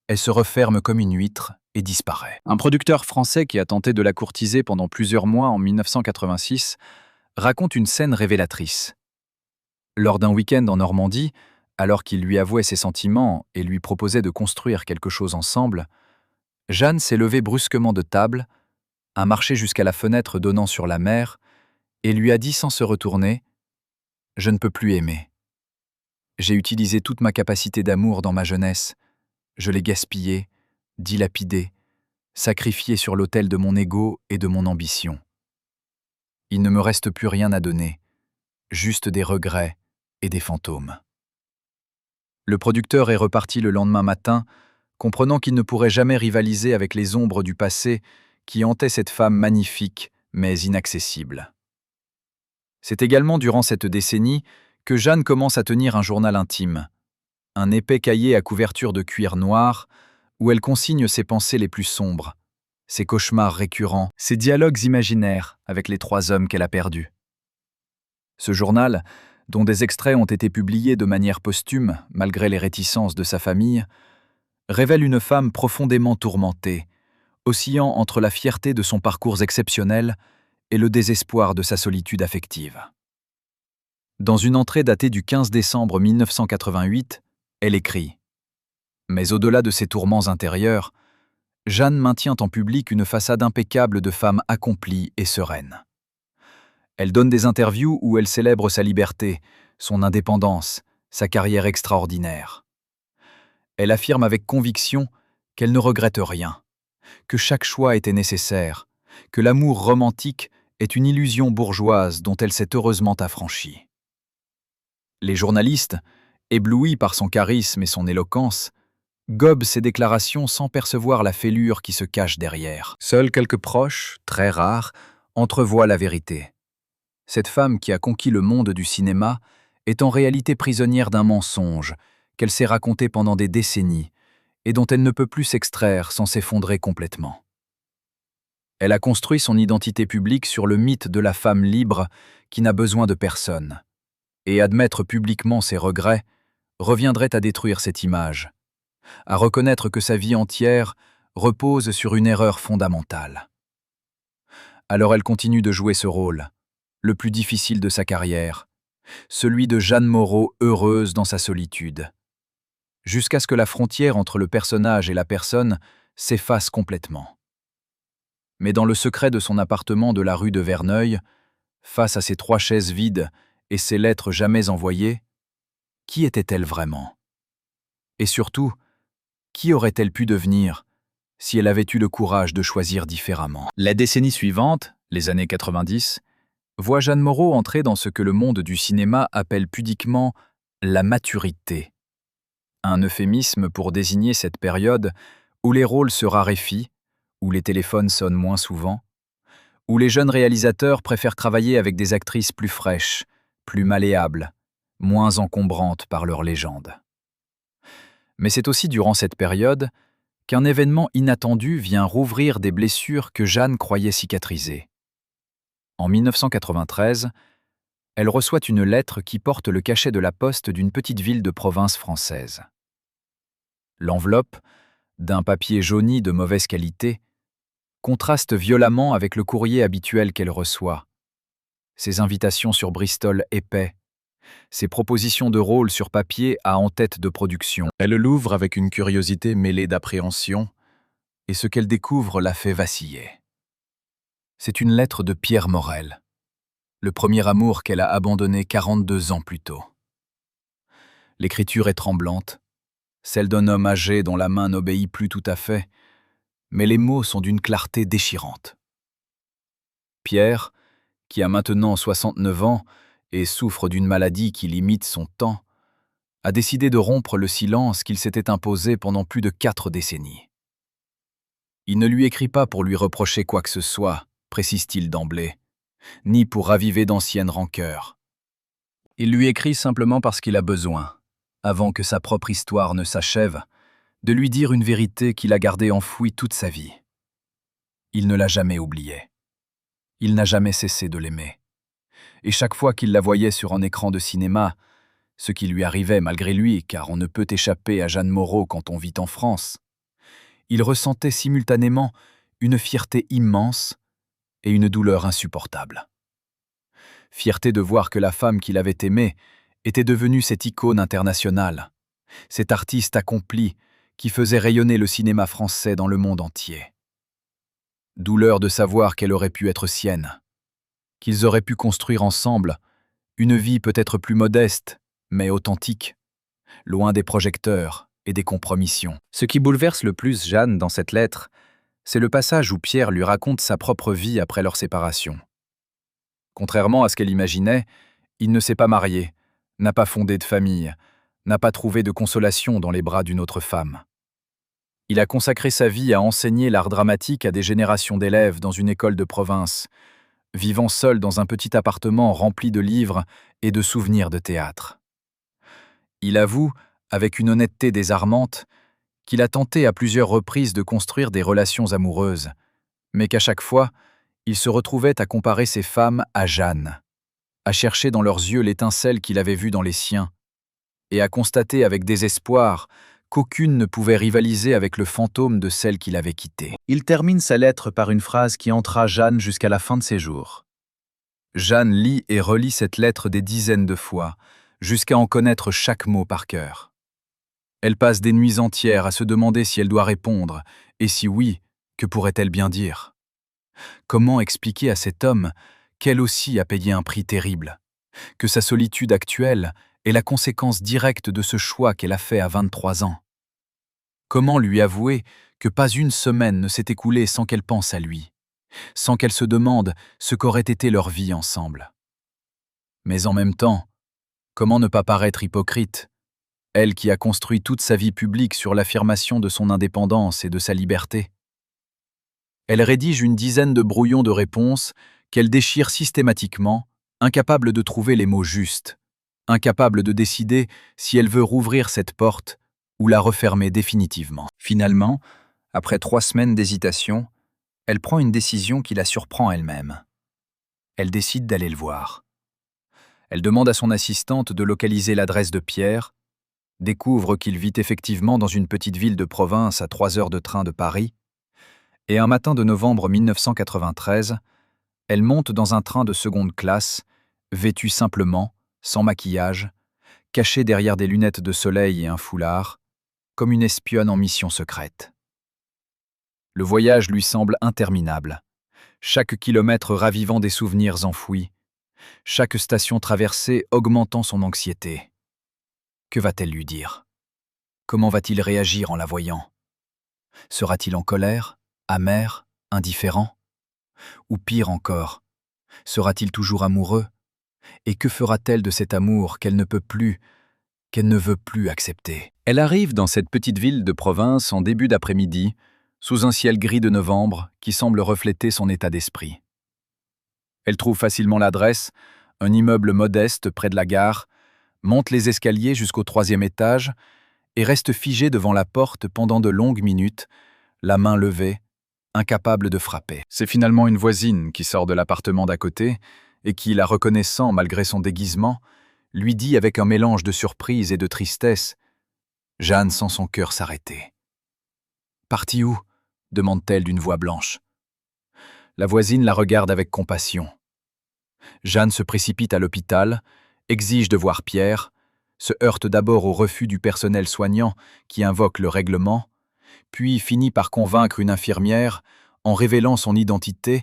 elle se referme comme une huître et disparaît. Un producteur français qui a tenté de la courtiser pendant plusieurs mois en 1986 raconte une scène révélatrice. Lors d'un week-end en Normandie, alors qu'il lui avouait ses sentiments et lui proposait de construire quelque chose ensemble, Jeanne s'est levée brusquement de table, a marché jusqu'à la fenêtre donnant sur la mer et lui a dit sans se retourner « Je ne peux plus aimer. J'ai utilisé toute ma capacité d'amour dans ma jeunesse. Je l'ai gaspillée, dilapidée, sacrifiée sur l'autel de mon ego et de mon ambition. Il ne me reste plus rien à donner, juste des regrets et des fantômes. » Le producteur est reparti le lendemain matin, comprenant qu'il ne pourrait jamais rivaliser avec les ombres du passé qui hantaient cette femme magnifique mais inaccessible. C'est également durant cette décennie que Jeanne commence à tenir un journal intime, un épais cahier à couverture de cuir noir où elle consigne ses pensées les plus sombres, ses cauchemars récurrents, ses dialogues imaginaires avec les 3 hommes qu'elle a perdus. Ce journal, dont des extraits ont été publiés de manière posthume malgré les réticences de sa famille, révèle une femme profondément tourmentée, oscillant entre la fierté de son parcours exceptionnel et le désespoir de sa solitude affective. Dans une entrée datée du 15 décembre 1988, elle écrit « Mais au-delà de ses tourments intérieurs, Jeanne maintient en public une façade impeccable de femme accomplie et sereine. Elle donne des interviews où elle célèbre sa liberté, son indépendance, sa carrière extraordinaire. Elle affirme avec conviction qu'elle ne regrette rien, que chaque choix était nécessaire, que l'amour romantique est une illusion bourgeoise dont elle s'est heureusement affranchie. » Les journalistes, éblouis par son charisme et son éloquence, gobent ses déclarations sans percevoir la fêlure qui se cache derrière. Seuls quelques proches, très rares, entrevoient la vérité. Cette femme qui a conquis le monde du cinéma est en réalité prisonnière d'un mensonge qu'elle s'est raconté pendant des décennies et dont elle ne peut plus s'extraire sans s'effondrer complètement. Elle a construit son identité publique sur le mythe de la femme libre qui n'a besoin de personne. Et admettre publiquement ses regrets reviendrait à détruire cette image, à reconnaître que sa vie entière repose sur une erreur fondamentale. Alors elle continue de jouer ce rôle, le plus difficile de sa carrière, celui de Jeanne Moreau heureuse dans sa solitude, jusqu'à ce que la frontière entre le personnage et la personne s'efface complètement. Mais dans le secret de son appartement de la rue de Verneuil, face à ses 3 chaises vides et ses lettres jamais envoyées, qui était-elle vraiment? Et surtout, qui aurait-elle pu devenir si elle avait eu le courage de choisir différemment? La décennie suivante, les années 90, voit Jeanne Moreau entrer dans ce que le monde du cinéma appelle pudiquement la maturité. Un euphémisme pour désigner cette période où les rôles se raréfient, où les téléphones sonnent moins souvent, où les jeunes réalisateurs préfèrent travailler avec des actrices plus fraîches, plus malléables, moins encombrantes par leur légende. Mais c'est aussi durant cette période qu'un événement inattendu vient rouvrir des blessures que Jeanne croyait cicatrisées. En 1993, elle reçoit une lettre qui porte le cachet de la poste d'une petite ville de province française. L'enveloppe, d'un papier jauni de mauvaise qualité, contraste violemment avec le courrier habituel qu'elle reçoit. Ses invitations sur Bristol épais, ses propositions de rôle sur papier à en-tête de production. Elle l'ouvre avec une curiosité mêlée d'appréhension, et ce qu'elle découvre la fait vaciller. C'est une lettre de Pierre Morel, le premier amour qu'elle a abandonné 42 ans plus tôt. L'écriture est tremblante, celle d'un homme âgé dont la main n'obéit plus tout à fait, mais les mots sont d'une clarté déchirante. Pierre, qui a maintenant 69 ans et souffre d'une maladie qui limite son temps, a décidé de rompre le silence qu'il s'était imposé pendant plus de 4 décennies. Il ne lui écrit pas pour lui reprocher quoi que ce soit, précise-t-il d'emblée, ni pour raviver d'anciennes rancœurs. Il lui écrit simplement parce qu'il a besoin, avant que sa propre histoire ne s'achève, de lui dire une vérité qu'il a gardée enfouie toute sa vie. Il ne l'a jamais oubliée. Il n'a jamais cessé de l'aimer. Et chaque fois qu'il la voyait sur un écran de cinéma, ce qui lui arrivait malgré lui, car on ne peut échapper à Jeanne Moreau quand on vit en France, il ressentait simultanément une fierté immense et une douleur insupportable. Fierté de voir que la femme qu'il avait aimée était devenue cette icône internationale, cet artiste accompli qui faisait rayonner le cinéma français dans le monde entier. Douleur de savoir qu'elle aurait pu être sienne, qu'ils auraient pu construire ensemble une vie peut-être plus modeste, mais authentique, loin des projecteurs et des compromissions. Ce qui bouleverse le plus Jeanne dans cette lettre, c'est le passage où Pierre lui raconte sa propre vie après leur séparation. Contrairement à ce qu'elle imaginait, il ne s'est pas marié, n'a pas fondé de famille, n'a pas trouvé de consolation dans les bras d'une autre femme. Il a consacré sa vie à enseigner l'art dramatique à des générations d'élèves dans une école de province, vivant seul dans un petit appartement rempli de livres et de souvenirs de théâtre. Il avoue, avec une honnêteté désarmante, qu'il a tenté à plusieurs reprises de construire des relations amoureuses, mais qu'à chaque fois, il se retrouvait à comparer ces femmes à Jeanne, à chercher dans leurs yeux l'étincelle qu'il avait vue dans les siens, et à constater avec désespoir qu'aucune ne pouvait rivaliser avec le fantôme de celle qu'il avait quittée. Il termine sa lettre par une phrase qui hantera Jeanne jusqu'à la fin de ses jours. Jeanne lit et relit cette lettre des dizaines de fois, jusqu'à en connaître chaque mot par cœur. Elle passe des nuits entières à se demander si elle doit répondre, et si oui, que pourrait-elle bien dire? Comment expliquer à cet homme qu'elle aussi a payé un prix terrible, que sa solitude actuelle est la conséquence directe de ce choix qu'elle a fait à 23 ans? Comment lui avouer que pas une semaine ne s'est écoulée sans qu'elle pense à lui, sans qu'elle se demande ce qu'aurait été leur vie ensemble? Mais en même temps, comment ne pas paraître hypocrite, elle qui a construit toute sa vie publique sur l'affirmation de son indépendance et de sa liberté? Elle rédige une dizaine de brouillons de réponses qu'elle déchire systématiquement, incapable de trouver les mots justes, incapable de décider si elle veut rouvrir cette porte ou la refermer définitivement. Finalement, après 3 semaines d'hésitation, elle prend une décision qui la surprend elle-même. Elle décide d'aller le voir. Elle demande à son assistante de localiser l'adresse de Pierre, découvre qu'il vit effectivement dans une petite ville de province à 3 heures de train de Paris, et un matin de novembre 1993, elle monte dans un train de seconde classe, vêtue simplement, sans maquillage, cachée derrière des lunettes de soleil et un foulard, comme une espionne en mission secrète. Le voyage lui semble interminable, chaque kilomètre ravivant des souvenirs enfouis, chaque station traversée augmentant son anxiété. Que va-t-elle lui dire? Comment va-t-il réagir en la voyant? Sera-t-il en colère, amer, indifférent? Ou pire encore, sera-t-il toujours amoureux? Et que fera-t-elle de cet amour qu'elle ne veut plus accepter? Elle arrive dans cette petite ville de province en début d'après-midi, sous un ciel gris de novembre qui semble refléter son état d'esprit. Elle trouve facilement l'adresse, un immeuble modeste près de la gare, monte les escaliers jusqu'au 3e étage et reste figée devant la porte pendant de longues minutes, la main levée, incapable de frapper. C'est finalement une voisine qui sort de l'appartement d'à côté et qui, la reconnaissant malgré son déguisement, lui dit avec un mélange de surprise et de tristesse: Jeanne sent son cœur s'arrêter. « Parti où ?» demande-t-elle d'une voix blanche. La voisine la regarde avec compassion. Jeanne se précipite à l'hôpital, exige de voir Pierre, se heurte d'abord au refus du personnel soignant qui invoque le règlement, puis finit par convaincre une infirmière en révélant son identité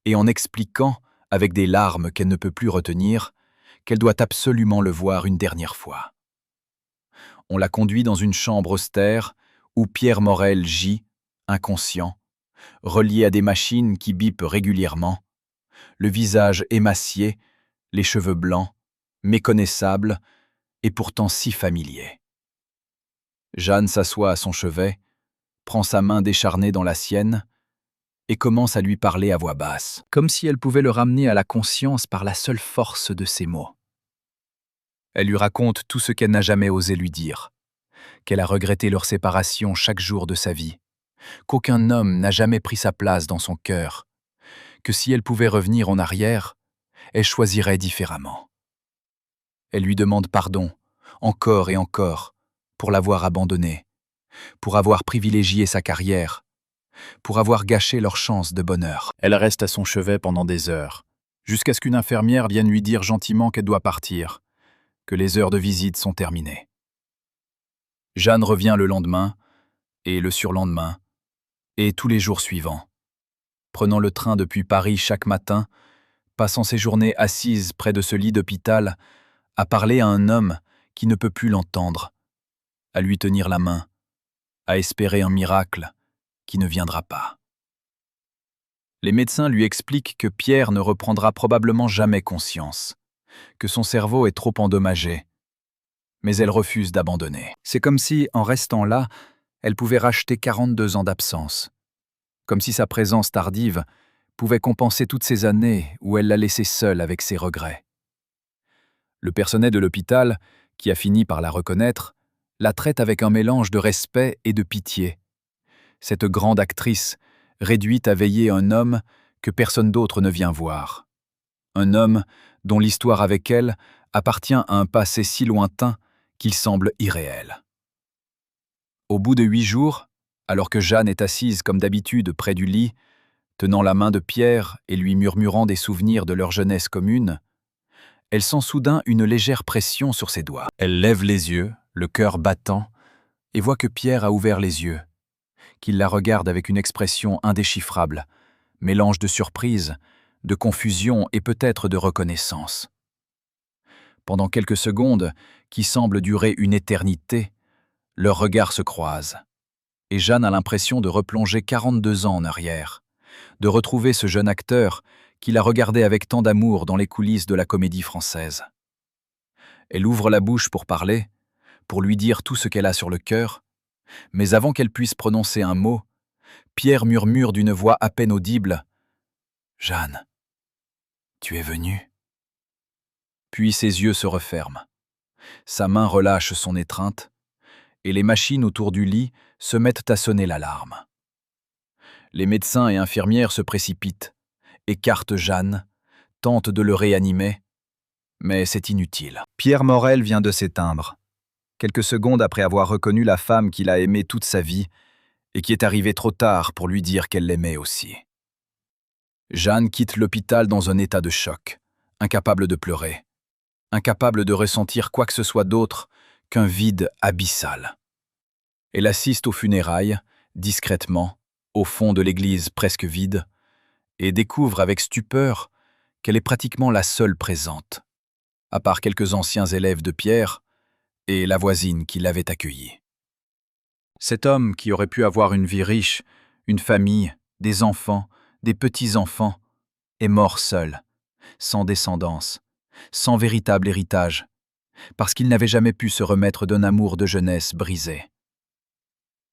et en expliquant, avec des larmes qu'elle ne peut plus retenir, qu'elle doit absolument le voir une dernière fois. On la conduit dans une chambre austère où Pierre Morel gît, inconscient, relié à des machines qui bipent régulièrement, le visage émacié, les cheveux blancs, méconnaissable et pourtant si familier. Jeanne s'assoit à son chevet, prend sa main décharnée dans la sienne et commence à lui parler à voix basse, comme si elle pouvait le ramener à la conscience par la seule force de ses mots. Elle lui raconte tout ce qu'elle n'a jamais osé lui dire, qu'elle a regretté leur séparation chaque jour de sa vie, qu'aucun homme n'a jamais pris sa place dans son cœur, que si elle pouvait revenir en arrière, elle choisirait différemment. Elle lui demande pardon, encore et encore, pour l'avoir abandonnée, pour avoir privilégié sa carrière, pour avoir gâché leur chance de bonheur. Elle reste à son chevet pendant des heures, jusqu'à ce qu'une infirmière vienne lui dire gentiment qu'elle doit partir, que les heures de visite sont terminées. Jeanne revient le lendemain, et le surlendemain, et tous les jours suivants, prenant le train depuis Paris chaque matin, passant ses journées assise près de ce lit d'hôpital, à parler à un homme qui ne peut plus l'entendre, à lui tenir la main, à espérer un miracle qui ne viendra pas. Les médecins lui expliquent que Pierre ne reprendra probablement jamais conscience, que son cerveau est trop endommagé, mais elle refuse d'abandonner. C'est comme si, en restant là, elle pouvait racheter 42 ans d'absence, comme si sa présence tardive pouvait compenser toutes ces années où elle l'a laissé seule avec ses regrets. Le personnel de l'hôpital, qui a fini par la reconnaître, la traite avec un mélange de respect et de pitié. Cette grande actrice, réduite à veiller un homme que personne d'autre ne vient voir. Un homme dont l'histoire avec elle appartient à un passé si lointain qu'il semble irréel. Au bout de 8 jours, alors que Jeanne est assise comme d'habitude près du lit, tenant la main de Pierre et lui murmurant des souvenirs de leur jeunesse commune, elle sent soudain une légère pression sur ses doigts. Elle lève les yeux, le cœur battant, et voit que Pierre a ouvert les yeux, qu'il la regarde avec une expression indéchiffrable, mélange de surprise, de confusion et peut-être de reconnaissance. Pendant quelques secondes, qui semblent durer une éternité, leurs regards se croisent, et Jeanne a l'impression de replonger 42 ans en arrière, de retrouver ce jeune acteur qui la regardait avec tant d'amour dans les coulisses de la Comédie Française. Elle ouvre la bouche pour parler, pour lui dire tout ce qu'elle a sur le cœur, mais avant qu'elle puisse prononcer un mot, Pierre murmure d'une voix à peine audible « Jeanne, tu es venue ?» Puis ses yeux se referment. Sa main relâche son étreinte, et les machines autour du lit se mettent à sonner l'alarme. Les médecins et infirmières se précipitent, écartent Jeanne, tentent de le réanimer, mais c'est inutile. Pierre Morel vient de s'éteindre, quelques secondes après avoir reconnu la femme qu'il a aimée toute sa vie et qui est arrivée trop tard pour lui dire qu'elle l'aimait aussi. Jeanne quitte l'hôpital dans un état de choc, incapable de pleurer, incapable de ressentir quoi que ce soit d'autre qu'un vide abyssal. Elle assiste aux funérailles, discrètement, au fond de l'église presque vide, et découvre avec stupeur qu'elle est pratiquement la seule présente, à part quelques anciens élèves de Pierre et la voisine qui l'avait accueilli. Cet homme qui aurait pu avoir une vie riche, une famille, des enfants, des petits-enfants, est mort seul, sans descendance, sans véritable héritage, parce qu'il n'avait jamais pu se remettre d'un amour de jeunesse brisé.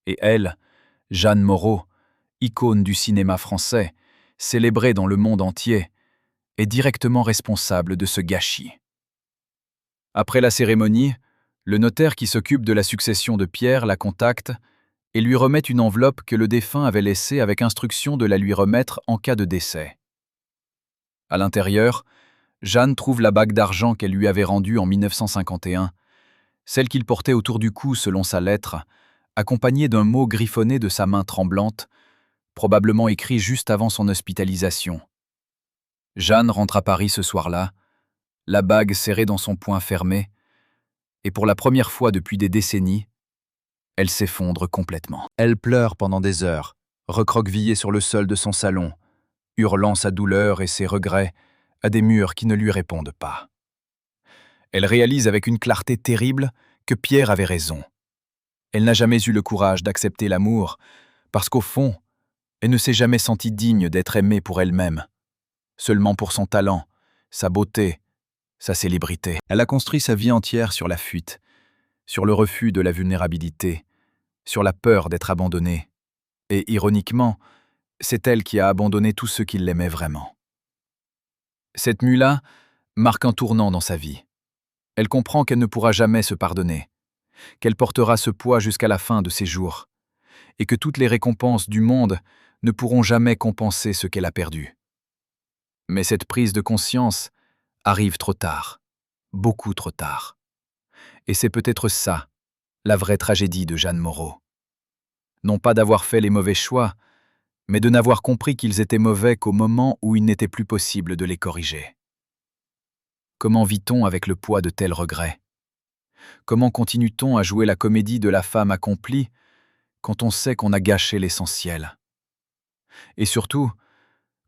Et elle, Jeanne Moreau, icône du cinéma français, célébrée dans le monde entier, est directement responsable de ce gâchis. Après la cérémonie, le notaire qui s'occupe de la succession de Pierre la contacte et lui remet une enveloppe que le défunt avait laissée avec instruction de la lui remettre en cas de décès. À l'intérieur, Jeanne trouve la bague d'argent qu'elle lui avait rendue en 1951, celle qu'il portait autour du cou selon sa lettre, accompagnée d'un mot griffonné de sa main tremblante, probablement écrit juste avant son hospitalisation. Jeanne rentre à Paris ce soir-là, la bague serrée dans son poing fermé, et pour la première fois depuis des décennies, elle s'effondre complètement. Elle pleure pendant des heures, recroquevillée sur le sol de son salon, hurlant sa douleur et ses regrets à des murs qui ne lui répondent pas. Elle réalise avec une clarté terrible que Pierre avait raison. Elle n'a jamais eu le courage d'accepter l'amour, parce qu'au fond, elle ne s'est jamais sentie digne d'être aimée pour elle-même, seulement pour son talent, sa beauté, sa célébrité. Elle a construit sa vie entière sur la fuite, sur le refus de la vulnérabilité, sur la peur d'être abandonnée. Et ironiquement, C'est elle qui a abandonné tous ceux qui l'aimaient vraiment. Cette nuit-là marque un tournant dans sa vie. Elle comprend qu'elle ne pourra jamais se pardonner, qu'elle portera ce poids jusqu'à la fin de ses jours, et que toutes les récompenses du monde ne pourront jamais compenser ce qu'elle a perdu. Mais cette prise de conscience arrive trop tard, beaucoup trop tard. Et c'est peut-être ça, la vraie tragédie de Jeanne Moreau. Non pas d'avoir fait les mauvais choix, mais de n'avoir compris qu'ils étaient mauvais qu'au moment où il n'était plus possible de les corriger. Comment vit-on avec le poids de tels regrets? Comment continue-t-on à jouer la comédie de la femme accomplie quand on sait qu'on a gâché l'essentiel? Et surtout,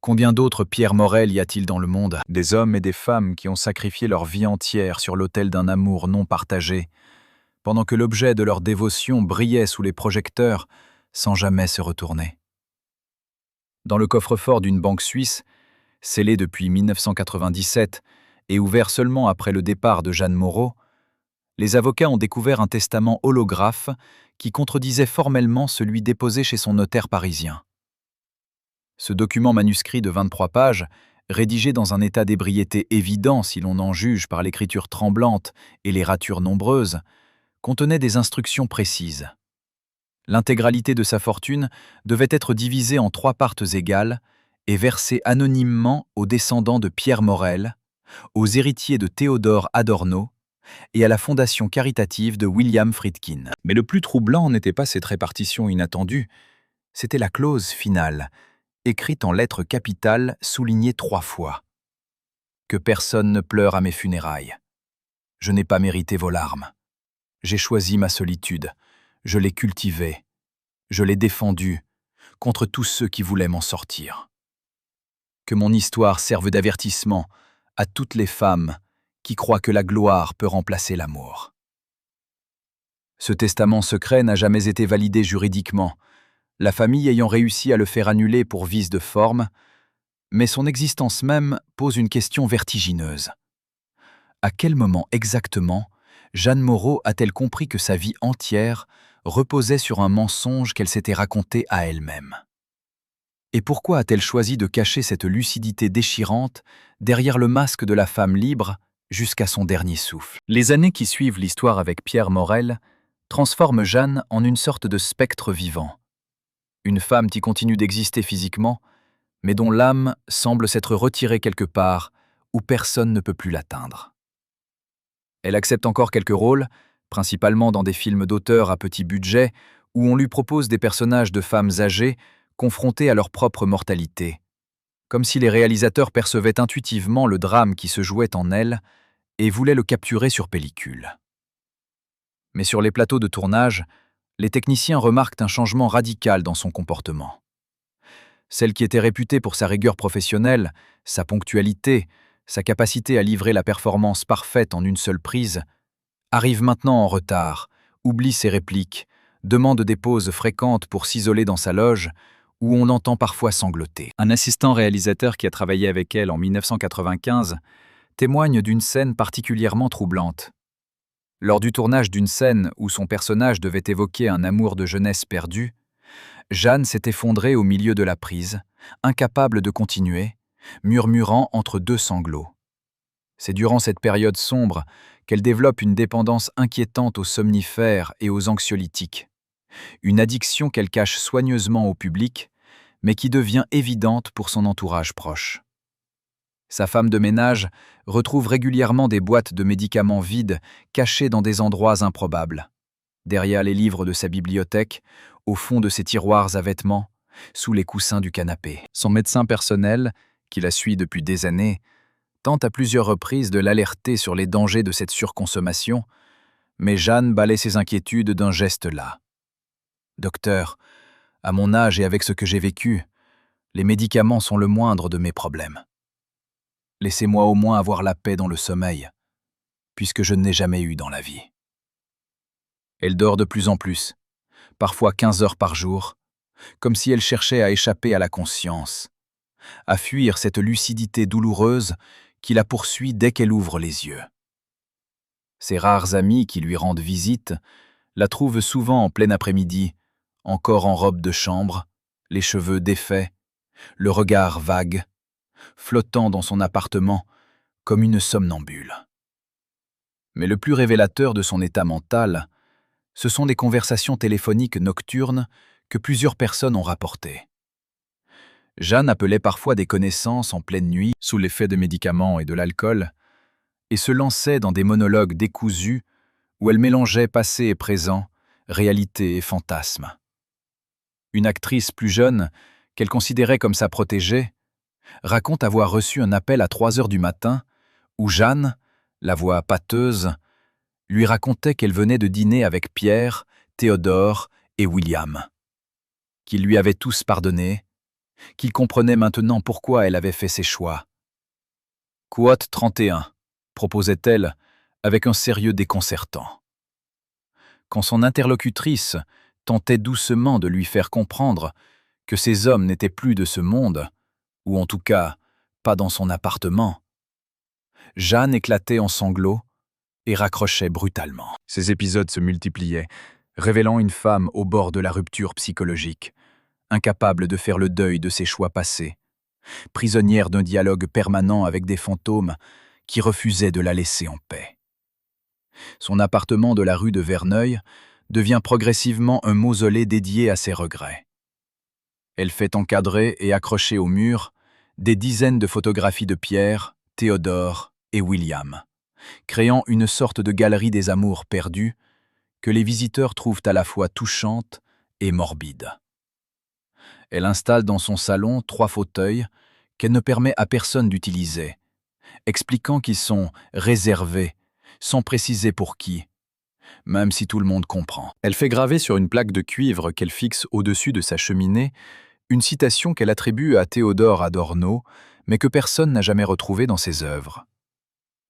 combien d'autres Pierre Morel y a-t-il dans le monde? Des hommes et des femmes qui ont sacrifié leur vie entière sur l'autel d'un amour non partagé, pendant que l'objet de leur dévotion brillait sous les projecteurs sans jamais se retourner. Dans le coffre-fort d'une banque suisse, scellé depuis 1997 et ouvert seulement après le départ de Jeanne Moreau, les avocats ont découvert un testament holographe qui contredisait formellement celui déposé chez son notaire parisien. Ce document manuscrit de 23 pages, rédigé dans un état d'ébriété évident si l'on en juge par l'écriture tremblante et les ratures nombreuses, contenait des instructions précises. L'intégralité de sa fortune devait être divisée en 3 parts égales et versée anonymement aux descendants de Pierre Morel, aux héritiers de Théodore Adorno et à la fondation caritative de William Friedkin. Mais le plus troublant n'était pas cette répartition inattendue, c'était la clause finale, écrite en lettres capitales soulignée 3 fois. Que personne ne pleure à mes funérailles. Je n'ai pas mérité vos larmes. J'ai choisi ma solitude, je l'ai cultivée, je l'ai défendue contre tous ceux qui voulaient m'en sortir. Que mon histoire serve d'avertissement à toutes les femmes qui croient que la gloire peut remplacer l'amour. Ce testament secret n'a jamais été validé juridiquement, la famille ayant réussi à le faire annuler pour vice de forme, mais son existence même pose une question vertigineuse. À quel moment exactement Jeanne Moreau a-t-elle compris que sa vie entière reposait sur un mensonge qu'elle s'était raconté à elle-même? Et pourquoi a-t-elle choisi de cacher cette lucidité déchirante derrière le masque de la femme libre jusqu'à son dernier souffle? Les années qui suivent l'histoire avec Pierre Morel transforment Jeanne en une sorte de spectre vivant. Une femme qui continue d'exister physiquement, mais dont l'âme semble s'être retirée quelque part où personne ne peut plus l'atteindre. Elle accepte encore quelques rôles, principalement dans des films d'auteur à petit budget, où on lui propose des personnages de femmes âgées confrontées à leur propre mortalité, comme si les réalisateurs percevaient intuitivement le drame qui se jouait en elle et voulaient le capturer sur pellicule. Mais sur les plateaux de tournage, les techniciens remarquent un changement radical dans son comportement. Celle qui était réputée pour sa rigueur professionnelle, sa ponctualité, sa capacité à livrer la performance parfaite en une seule prise, arrive maintenant en retard, oublie ses répliques, demande des pauses fréquentes pour s'isoler dans sa loge, où on l'entend parfois sangloter. Un assistant réalisateur qui a travaillé avec elle en 1995 témoigne d'une scène particulièrement troublante. Lors du tournage d'une scène où son personnage devait évoquer un amour de jeunesse perdu, Jeanne s'est effondrée au milieu de la prise, incapable de continuer, murmurant entre 2 sanglots. C'est durant cette période sombre qu'elle développe une dépendance inquiétante aux somnifères et aux anxiolytiques. Une addiction qu'elle cache soigneusement au public, mais qui devient évidente pour son entourage proche. Sa femme de ménage retrouve régulièrement des boîtes de médicaments vides cachées dans des endroits improbables. Derrière les livres de sa bibliothèque, au fond de ses tiroirs à vêtements, sous les coussins du canapé. Son médecin personnel, qui la suit depuis des années, tente à plusieurs reprises de l'alerter sur les dangers de cette surconsommation, mais Jeanne balaie ses inquiétudes d'un geste las. « Docteur, à mon âge et avec ce que j'ai vécu, les médicaments sont le moindre de mes problèmes. Laissez-moi au moins avoir la paix dans le sommeil, puisque je ne l'ai jamais eu dans la vie. » Elle dort de plus en plus, parfois 15 heures par jour, comme si elle cherchait à échapper à la conscience, à fuir cette lucidité douloureuse qui la poursuit dès qu'elle ouvre les yeux. Ses rares amis qui lui rendent visite la trouvent souvent en plein après-midi, encore en robe de chambre, les cheveux défaits, le regard vague, flottant dans son appartement comme une somnambule. Mais le plus révélateur de son état mental, ce sont les conversations téléphoniques nocturnes que plusieurs personnes ont rapportées. Jeanne appelait parfois des connaissances en pleine nuit, sous l'effet de médicaments et de l'alcool, et se lançait dans des monologues décousus où elle mélangeait passé et présent, réalité et fantasme. Une actrice plus jeune, qu'elle considérait comme sa protégée, raconte avoir reçu un appel à 3 heures du matin où Jeanne, la voix pâteuse, lui racontait qu'elle venait de dîner avec Pierre, Théodore et William, qu'ils lui avaient tous pardonné, qu'il comprenait maintenant pourquoi elle avait fait ses choix. « Quote 31 », proposait-elle avec un sérieux déconcertant. Quand son interlocutrice tentait doucement de lui faire comprendre que ces hommes n'étaient plus de ce monde, ou en tout cas pas dans son appartement, Jeanne éclatait en sanglots et raccrochait brutalement. Ces épisodes se multipliaient, révélant une femme au bord de la rupture psychologique, incapable de faire le deuil de ses choix passés, prisonnière d'un dialogue permanent avec des fantômes qui refusaient de la laisser en paix. Son appartement de la rue de Verneuil devient progressivement un mausolée dédié à ses regrets. Elle fait encadrer et accrocher au mur des dizaines de photographies de Pierre, Théodore et William, créant une sorte de galerie des amours perdus que les visiteurs trouvent à la fois touchante et morbide. Elle installe dans son salon 3 fauteuils qu'elle ne permet à personne d'utiliser, expliquant qu'ils sont réservés, sans préciser pour qui, même si tout le monde comprend. Elle fait graver sur une plaque de cuivre qu'elle fixe au-dessus de sa cheminée une citation qu'elle attribue à Théodore Adorno, mais que personne n'a jamais retrouvée dans ses œuvres.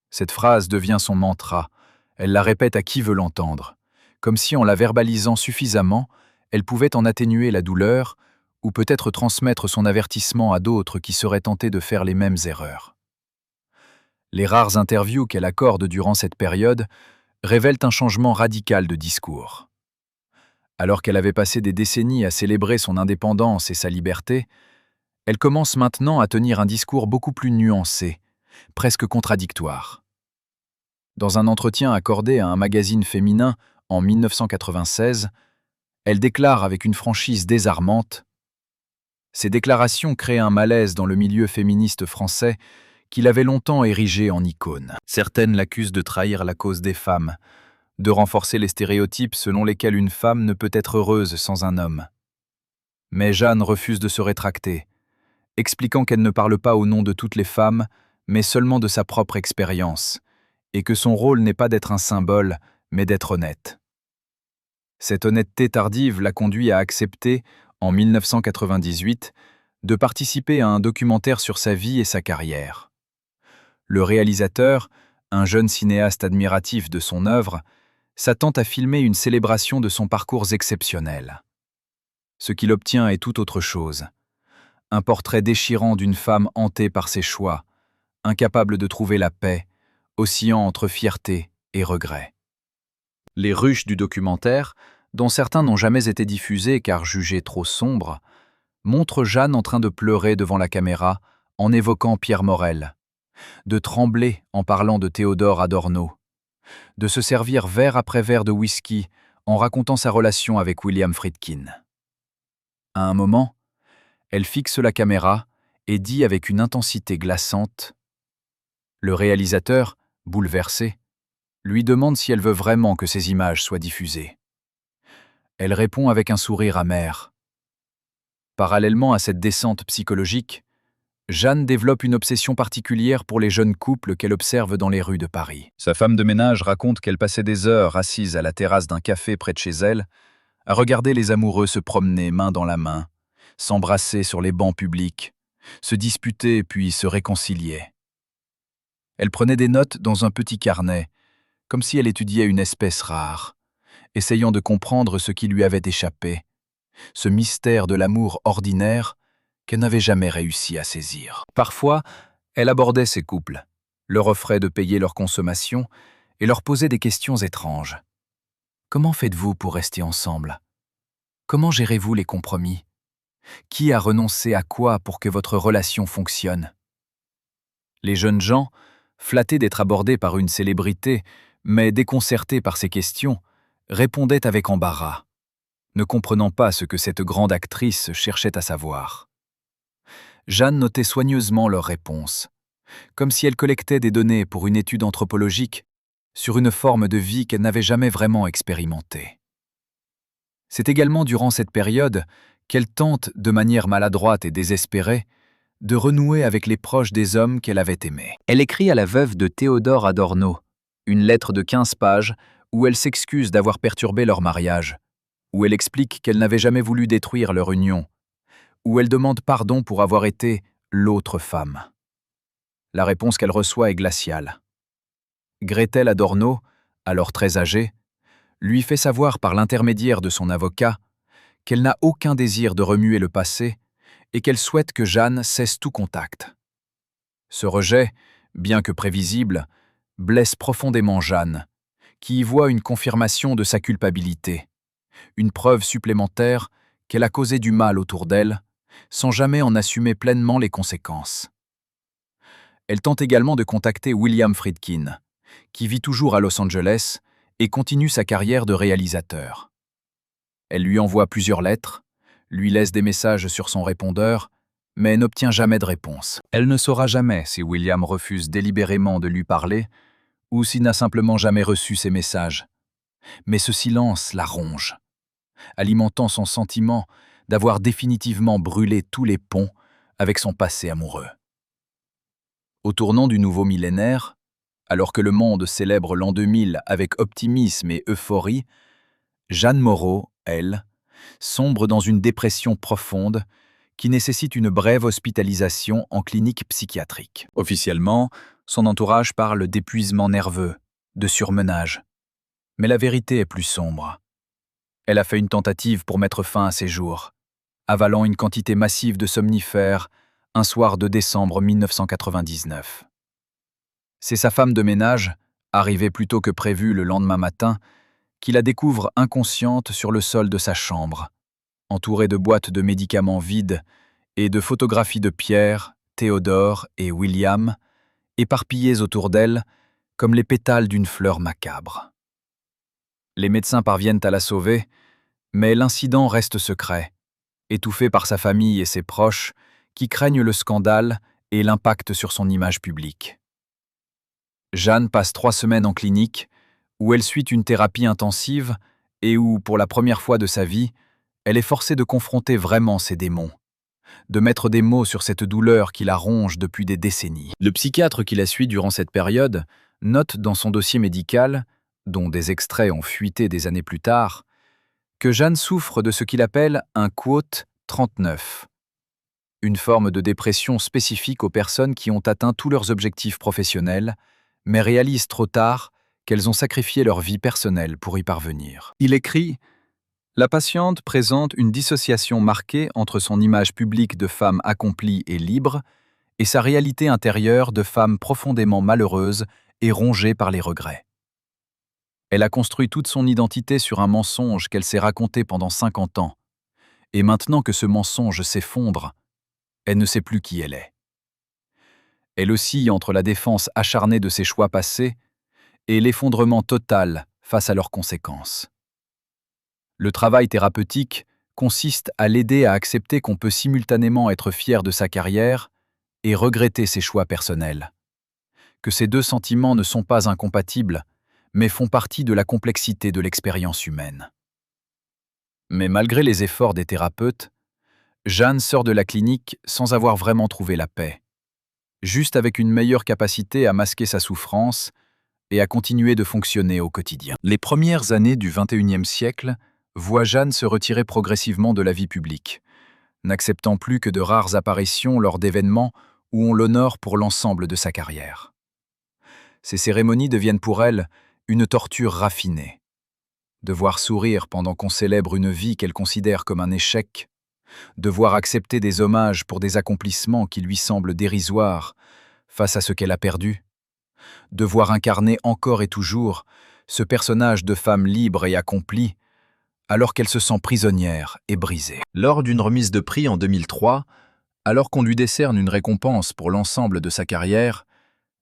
Cette phrase devient son mantra, elle la répète à qui veut l'entendre, comme si en la verbalisant suffisamment, elle pouvait en atténuer la douleur ou peut-être transmettre son avertissement à d'autres qui seraient tentés de faire les mêmes erreurs. Les rares interviews qu'elle accorde durant cette période révèlent un changement radical de discours. Alors qu'elle avait passé des décennies à célébrer son indépendance et sa liberté, elle commence maintenant à tenir un discours beaucoup plus nuancé, presque contradictoire. Dans un entretien accordé à un magazine féminin en 1996, elle déclare avec une franchise désarmante: « Ces déclarations créent un malaise dans le milieu féministe français qu'il avait longtemps érigé en icône. Certaines l'accusent de trahir la cause des femmes, de renforcer les stéréotypes selon lesquels une femme ne peut être heureuse sans un homme. Mais Jeanne refuse de se rétracter, expliquant qu'elle ne parle pas au nom de toutes les femmes, mais seulement de sa propre expérience, et que son rôle n'est pas d'être un symbole, mais d'être honnête. Cette honnêteté tardive l'a conduit à accepter, en 1998, de participer à un documentaire sur sa vie et sa carrière. Le réalisateur, un jeune cinéaste admiratif de son œuvre, s'attend à filmer une célébration de son parcours exceptionnel. Ce qu'il obtient est tout autre chose. Un portrait déchirant d'une femme hantée par ses choix, incapable de trouver la paix, oscillant entre fierté et regret. Les rushs du documentaire, dont certains n'ont jamais été diffusés car jugés trop sombres, montrent Jeanne en train de pleurer devant la caméra en évoquant Pierre Morel, de trembler en parlant de Théodore Adorno, de se servir verre après verre de whisky en racontant sa relation avec William Friedkin. À un moment, elle fixe la caméra et dit avec une intensité glaçante: « Le réalisateur, bouleversé, lui demande si elle veut vraiment que ces images soient diffusées. Elle répond avec un sourire amer. Parallèlement à cette descente psychologique, Jeanne développe une obsession particulière pour les jeunes couples qu'elle observe dans les rues de Paris. Sa femme de ménage raconte qu'elle passait des heures assise à la terrasse d'un café près de chez elle, à regarder les amoureux se promener main dans la main, s'embrasser sur les bancs publics, se disputer puis se réconcilier. Elle prenait des notes dans un petit carnet, comme si elle étudiait une espèce rare, essayant de comprendre ce qui lui avait échappé, ce mystère de l'amour ordinaire qu'elle n'avait jamais réussi à saisir. Parfois, elle abordait ces couples, leur offrait de payer leur consommation et leur posait des questions étranges. Comment faites-vous pour rester ensemble? Comment gérez-vous les compromis? Qui a renoncé à quoi pour que votre relation fonctionne? Les jeunes gens, flattés d'être abordés par une célébrité, mais déconcertés par ces questions, répondaient avec embarras, ne comprenant pas ce que cette grande actrice cherchait à savoir. Jeanne notait soigneusement leurs réponses, comme si elle collectait des données pour une étude anthropologique sur une forme de vie qu'elle n'avait jamais vraiment expérimentée. C'est également durant cette période qu'elle tente, de manière maladroite et désespérée, de renouer avec les proches des hommes qu'elle avait aimés. Elle écrit à la veuve de Théodore Adorno une lettre de 15 pages où elle s'excuse d'avoir perturbé leur mariage, où elle explique qu'elle n'avait jamais voulu détruire leur union, où elle demande pardon pour avoir été l'autre femme. La réponse qu'elle reçoit est glaciale. Gretel Adorno, alors très âgée, lui fait savoir par l'intermédiaire de son avocat qu'elle n'a aucun désir de remuer le passé et qu'elle souhaite que Jeanne cesse tout contact. Ce rejet, bien que prévisible, blesse profondément Jeanne, qui y voit une confirmation de sa culpabilité, une preuve supplémentaire qu'elle a causé du mal autour d'elle, sans jamais en assumer pleinement les conséquences. Elle tente également de contacter William Friedkin, qui vit toujours à Los Angeles et continue sa carrière de réalisateur. Elle lui envoie plusieurs lettres, lui laisse des messages sur son répondeur, mais n'obtient jamais de réponse. Elle ne saura jamais si William refuse délibérément de lui parler ou s'il n'a simplement jamais reçu ses messages. Mais ce silence la ronge, alimentant son sentiment d'avoir définitivement brûlé tous les ponts avec son passé amoureux. Au tournant du nouveau millénaire, alors que le monde célèbre l'an 2000 avec optimisme et euphorie, Jeanne Moreau, elle, sombre dans une dépression profonde qui nécessite une brève hospitalisation en clinique psychiatrique. Officiellement, son entourage parle d'épuisement nerveux, de surmenage. Mais la vérité est plus sombre. Elle a fait une tentative pour mettre fin à ses jours, avalant une quantité massive de somnifères un soir de décembre 1999. C'est sa femme de ménage, arrivée plus tôt que prévu le lendemain matin, qui la découvre inconsciente sur le sol de sa chambre, entourée de boîtes de médicaments vides et de photographies de Pierre, Théodore et William, éparpillées autour d'elle comme les pétales d'une fleur macabre. Les médecins parviennent à la sauver, mais l'incident reste secret, étouffé par sa famille et ses proches qui craignent le scandale et l'impact sur son image publique. Jeanne passe 3 semaines en clinique, où elle suit une thérapie intensive et où, pour la première fois de sa vie, elle est forcée de confronter vraiment ses démons, de mettre des mots sur cette douleur qui la ronge depuis des décennies. Le psychiatre qui la suit durant cette période note dans son dossier médical, dont des extraits ont fuité des années plus tard, que Jeanne souffre de ce qu'il appelle un quote 39, une forme de dépression spécifique aux personnes qui ont atteint tous leurs objectifs professionnels, mais réalisent trop tard qu'elles ont sacrifié leur vie personnelle pour y parvenir. Il écrit « La patiente présente une dissociation marquée entre son image publique de femme accomplie et libre et sa réalité intérieure de femme profondément malheureuse et rongée par les regrets. Elle a construit toute son identité sur un mensonge qu'elle s'est raconté pendant 50 ans, et maintenant que ce mensonge s'effondre, elle ne sait plus qui elle est. Elle oscille entre la défense acharnée de ses choix passés et l'effondrement total face à leurs conséquences. Le travail thérapeutique consiste à l'aider à accepter qu'on peut simultanément être fier de sa carrière et regretter ses choix personnels, que ces deux sentiments ne sont pas incompatibles, mais font partie de la complexité de l'expérience humaine. Mais malgré les efforts des thérapeutes, Jeanne sort de la clinique sans avoir vraiment trouvé la paix, juste avec une meilleure capacité à masquer sa souffrance et à continuer de fonctionner au quotidien. Les premières années du XXIe siècle voient Jeanne se retirer progressivement de la vie publique, n'acceptant plus que de rares apparitions lors d'événements où on l'honore pour l'ensemble de sa carrière. Ces cérémonies deviennent pour elle une torture raffinée. Devoir sourire pendant qu'on célèbre une vie qu'elle considère comme un échec, devoir accepter des hommages pour des accomplissements qui lui semblent dérisoires face à ce qu'elle a perdu, devoir incarner encore et toujours ce personnage de femme libre et accomplie, alors qu'elle se sent prisonnière et brisée. Lors d'une remise de prix en 2003, alors qu'on lui décerne une récompense pour l'ensemble de sa carrière,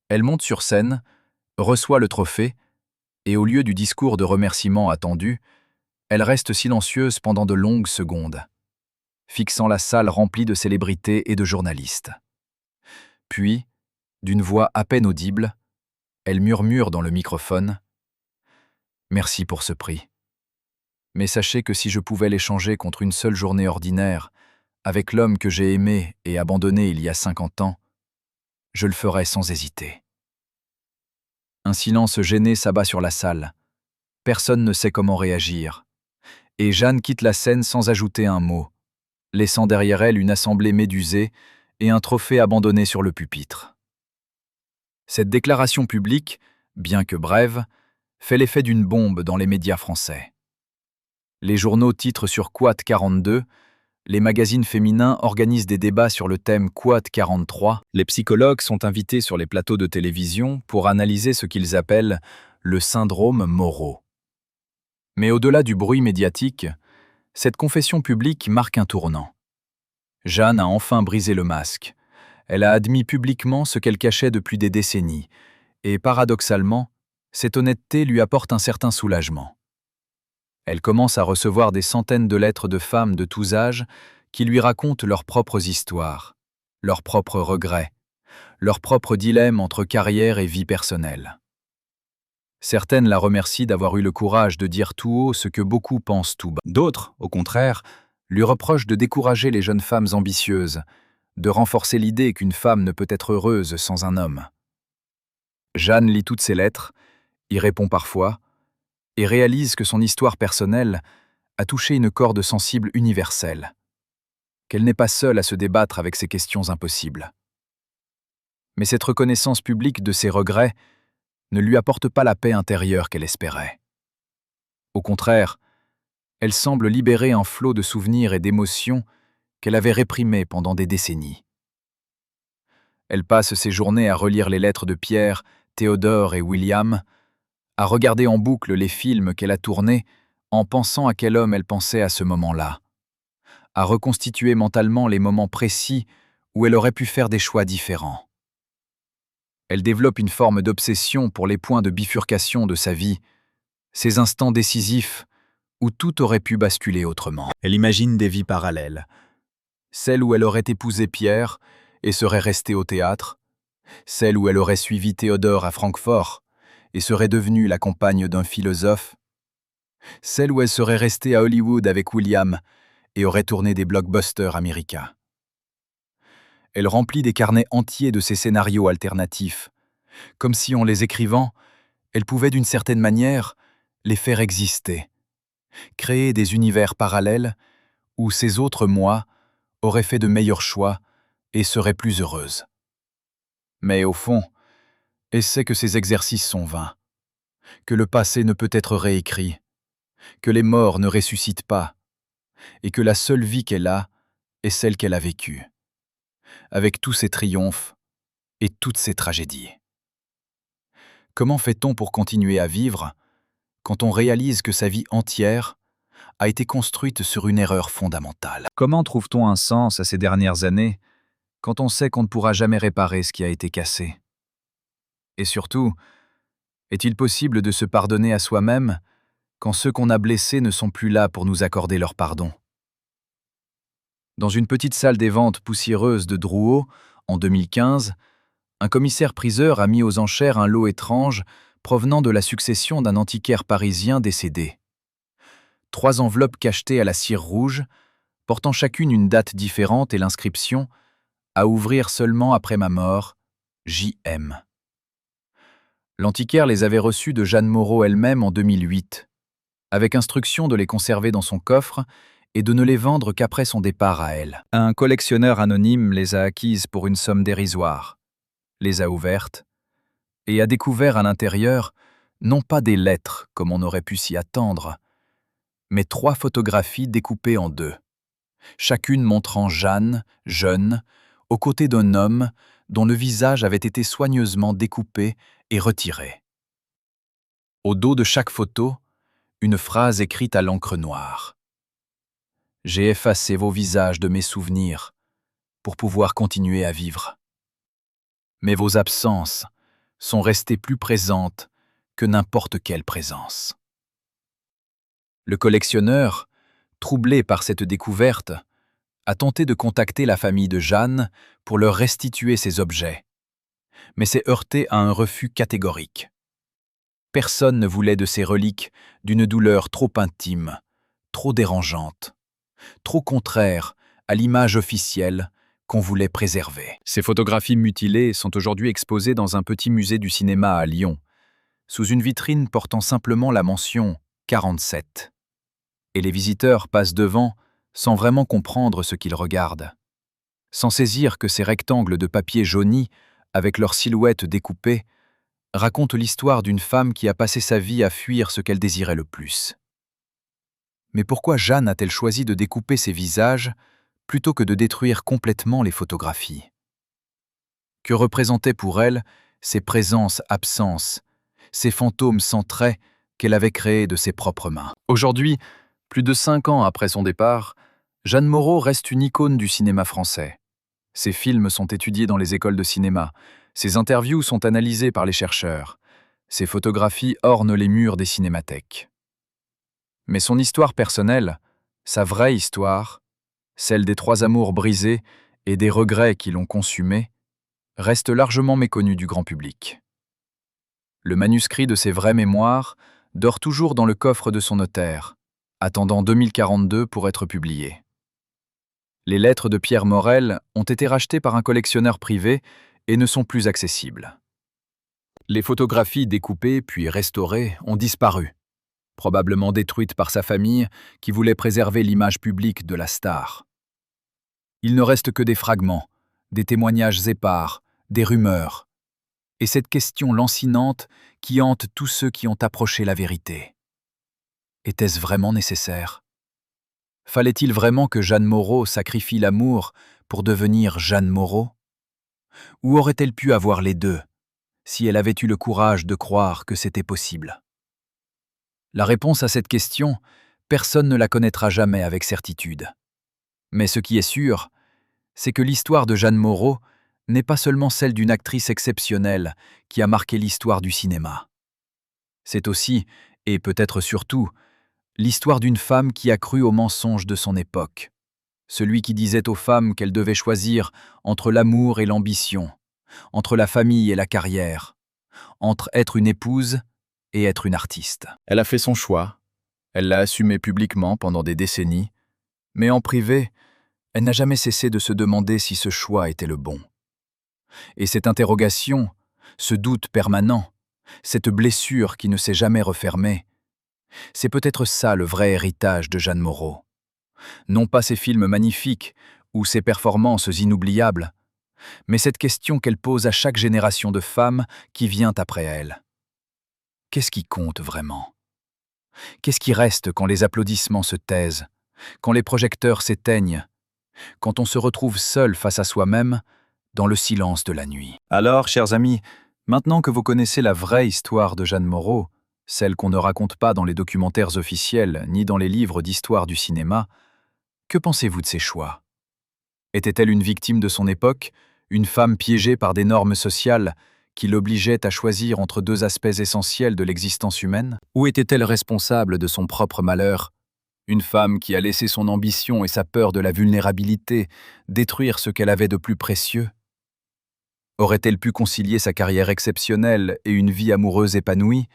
elle monte sur scène, reçoit le trophée, et au lieu du discours de remerciement attendu, elle reste silencieuse pendant de longues secondes, fixant la salle remplie de célébrités et de journalistes. Puis, d'une voix à peine audible, elle murmure dans le microphone « Merci pour ce prix. Mais sachez que si je pouvais l'échanger contre une seule journée ordinaire, avec l'homme que j'ai aimé et abandonné il y a 50 ans, je le ferais sans hésiter. » Un silence gêné s'abat sur la salle. Personne ne sait comment réagir. Et Jeanne quitte la scène sans ajouter un mot, laissant derrière elle une assemblée médusée et un trophée abandonné sur le pupitre. Cette déclaration publique, bien que brève, fait l'effet d'une bombe dans les médias français. Les journaux titrent sur Quat 42, les magazines féminins organisent des débats sur le thème Quat 43, les psychologues sont invités sur les plateaux de télévision pour analyser ce qu'ils appellent le syndrome Moreau. Mais au-delà du bruit médiatique, cette confession publique marque un tournant. Jeanne a enfin brisé le masque. Elle a admis publiquement ce qu'elle cachait depuis des décennies, et paradoxalement, cette honnêteté lui apporte un certain soulagement. Elle commence à recevoir des centaines de lettres de femmes de tous âges qui lui racontent leurs propres histoires, leurs propres regrets, leurs propres dilemmes entre carrière et vie personnelle. Certaines la remercient d'avoir eu le courage de dire tout haut ce que beaucoup pensent tout bas. D'autres, au contraire, lui reprochent de décourager les jeunes femmes ambitieuses, de renforcer l'idée qu'une femme ne peut être heureuse sans un homme. Jeanne lit toutes ces lettres, y répond parfois, et réalise que son histoire personnelle a touché une corde sensible universelle, qu'elle n'est pas seule à se débattre avec ces questions impossibles. Mais cette reconnaissance publique de ses regrets ne lui apporte pas la paix intérieure qu'elle espérait. Au contraire, elle semble libérer un flot de souvenirs et d'émotions qu'elle avait réprimés pendant des décennies. Elle passe ses journées à relire les lettres de Pierre, Théodore et William, à regarder en boucle les films qu'elle a tournés en pensant à quel homme elle pensait à ce moment-là, à reconstituer mentalement les moments précis où elle aurait pu faire des choix différents. Elle développe une forme d'obsession pour les points de bifurcation de sa vie, ces instants décisifs où tout aurait pu basculer autrement. Elle imagine des vies parallèles, celle où elle aurait épousé Pierre et serait restée au théâtre, celle où elle aurait suivi Théodore à Francfort et serait devenue la compagne d'un philosophe, celle où elle serait restée à Hollywood avec William et aurait tourné des blockbusters américains. Elle remplit des carnets entiers de ces scénarios alternatifs, comme si en les écrivant, elle pouvait d'une certaine manière les faire exister, créer des univers parallèles où ces autres moi auraient fait de meilleurs choix et seraient plus heureuses. Mais au fond, elle sait que ces exercices sont vains, que le passé ne peut être réécrit, que les morts ne ressuscitent pas, et que la seule vie qu'elle a est celle qu'elle a vécue, avec tous ses triomphes et toutes ses tragédies. Comment fait-on pour continuer à vivre quand on réalise que sa vie entière a été construite sur une erreur fondamentale? Comment trouve-t-on un sens à ces dernières années quand on sait qu'on ne pourra jamais réparer ce qui a été cassé? Et surtout, est-il possible de se pardonner à soi-même quand ceux qu'on a blessés ne sont plus là pour nous accorder leur pardon? Dans une petite salle des ventes poussiéreuse de Drouot, en 2015, un commissaire-priseur a mis aux enchères un lot étrange provenant de la succession d'un antiquaire parisien décédé. 3 enveloppes cachetées à la cire rouge, portant chacune une date différente et l'inscription « À ouvrir seulement après ma mort, J.M. ». L'antiquaire les avait reçues de Jeanne Moreau elle-même en 2008, avec instruction de les conserver dans son coffre et de ne les vendre qu'après son départ à elle. Un collectionneur anonyme les a acquises pour une somme dérisoire, les a ouvertes, et a découvert à l'intérieur non pas des lettres comme on aurait pu s'y attendre, mais 3 photographies découpées en 2, chacune montrant Jeanne, jeune, aux côtés d'un homme dont le visage avait été soigneusement découpé et retiré. Au dos de chaque photo, une phrase écrite à l'encre noire. J'ai effacé vos visages de mes souvenirs pour pouvoir continuer à vivre. Mais vos absences sont restées plus présentes que n'importe quelle présence. Le collectionneur, troublé par cette découverte, a tenté de contacter la famille de Jeanne pour leur restituer ses objets, mais s'est heurté à un refus catégorique. Personne ne voulait de ces reliques d'une douleur trop intime, trop dérangeante, trop contraire à l'image officielle qu'on voulait préserver. Ces photographies mutilées sont aujourd'hui exposées dans un petit musée du cinéma à Lyon, sous une vitrine portant simplement la mention 47. Et les visiteurs passent devant sans vraiment comprendre ce qu'ils regardent, sans saisir que ces rectangles de papier jauni, avec leurs silhouettes découpées, racontent l'histoire d'une femme qui a passé sa vie à fuir ce qu'elle désirait le plus. Mais pourquoi Jeanne a-t-elle choisi de découper ses visages plutôt que de détruire complètement les photographies? Que représentaient pour elle ces présences-absences, ces fantômes sans traits qu'elle avait créés de ses propres mains? Aujourd'hui, plus de 5 ans après son départ, Jeanne Moreau reste une icône du cinéma français. Ses films sont étudiés dans les écoles de cinéma, ses interviews sont analysées par les chercheurs, ses photographies ornent les murs des cinémathèques. Mais son histoire personnelle, sa vraie histoire, celle des 3 amours brisés et des regrets qui l'ont consumée, reste largement méconnue du grand public. Le manuscrit de ses vraies mémoires dort toujours dans le coffre de son notaire, attendant 2042 pour être publié. Les lettres de Pierre Morel ont été rachetées par un collectionneur privé et ne sont plus accessibles. Les photographies découpées puis restaurées ont disparu, probablement détruites par sa famille qui voulait préserver l'image publique de la star. Il ne reste que des fragments, des témoignages épars, des rumeurs, et cette question lancinante qui hante tous ceux qui ont approché la vérité. Était-ce vraiment nécessaire? Fallait-il vraiment que Jeanne Moreau sacrifie l'amour pour devenir Jeanne Moreau? Ou aurait-elle pu avoir les deux, si elle avait eu le courage de croire que c'était possible? La réponse à cette question, personne ne la connaîtra jamais avec certitude. Mais ce qui est sûr, c'est que l'histoire de Jeanne Moreau n'est pas seulement celle d'une actrice exceptionnelle qui a marqué l'histoire du cinéma. C'est aussi, et peut-être surtout, l'histoire d'une femme qui a cru aux mensonges de son époque. Celui qui disait aux femmes qu'elles devaient choisir entre l'amour et l'ambition, entre la famille et la carrière, entre être une épouse et être une artiste. Elle a fait son choix, elle l'a assumé publiquement pendant des décennies, mais en privé, elle n'a jamais cessé de se demander si ce choix était le bon. Et cette interrogation, ce doute permanent, cette blessure qui ne s'est jamais refermée, c'est peut-être ça le vrai héritage de Jeanne Moreau. Non pas ses films magnifiques ou ses performances inoubliables, mais cette question qu'elle pose à chaque génération de femmes qui vient après elle. Qu'est-ce qui compte vraiment? Qu'est-ce qui reste quand les applaudissements se taisent, quand les projecteurs s'éteignent, quand on se retrouve seul face à soi-même dans le silence de la nuit? Alors, chers amis, maintenant que vous connaissez la vraie histoire de Jeanne Moreau, celle qu'on ne raconte pas dans les documentaires officiels ni dans les livres d'histoire du cinéma, que pensez-vous de ses choix? Était-elle une victime de son époque, une femme piégée par des normes sociales qui l'obligeaient à choisir entre 2 aspects essentiels de l'existence humaine? Ou était-elle responsable de son propre malheur, une femme qui a laissé son ambition et sa peur de la vulnérabilité détruire ce qu'elle avait de plus précieux? Aurait-elle pu concilier sa carrière exceptionnelle et une vie amoureuse épanouie,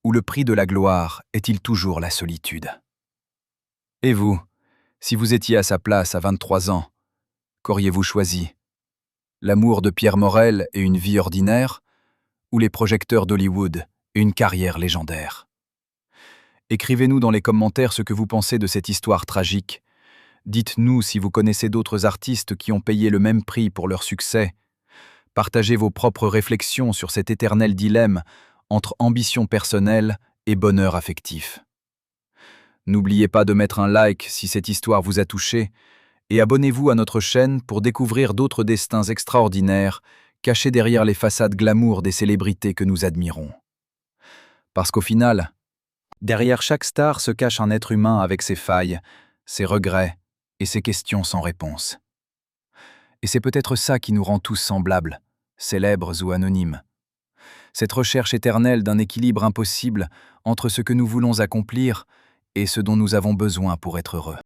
ou le prix de la gloire est-il toujours la solitude? Et vous, si vous étiez à sa place à 23 ans, qu'auriez-vous choisi? L'amour de Pierre Morel et une vie ordinaire, ou les projecteurs d'Hollywood et une carrière légendaire? Écrivez-nous dans les commentaires ce que vous pensez de cette histoire tragique. Dites-nous si vous connaissez d'autres artistes qui ont payé le même prix pour leur succès. Partagez vos propres réflexions sur cet éternel dilemme entre ambition personnelle et bonheur affectif. N'oubliez pas de mettre un like si cette histoire vous a touché et abonnez-vous à notre chaîne pour découvrir d'autres destins extraordinaires cachés derrière les façades glamour des célébrités que nous admirons. Parce qu'au final, Derrière chaque star se cache un être humain avec ses failles, ses regrets et ses questions sans réponse. Et c'est peut-être ça qui nous rend tous semblables, célèbres ou anonymes. Cette recherche éternelle d'un équilibre impossible entre ce que nous voulons accomplir et ce dont nous avons besoin pour être heureux.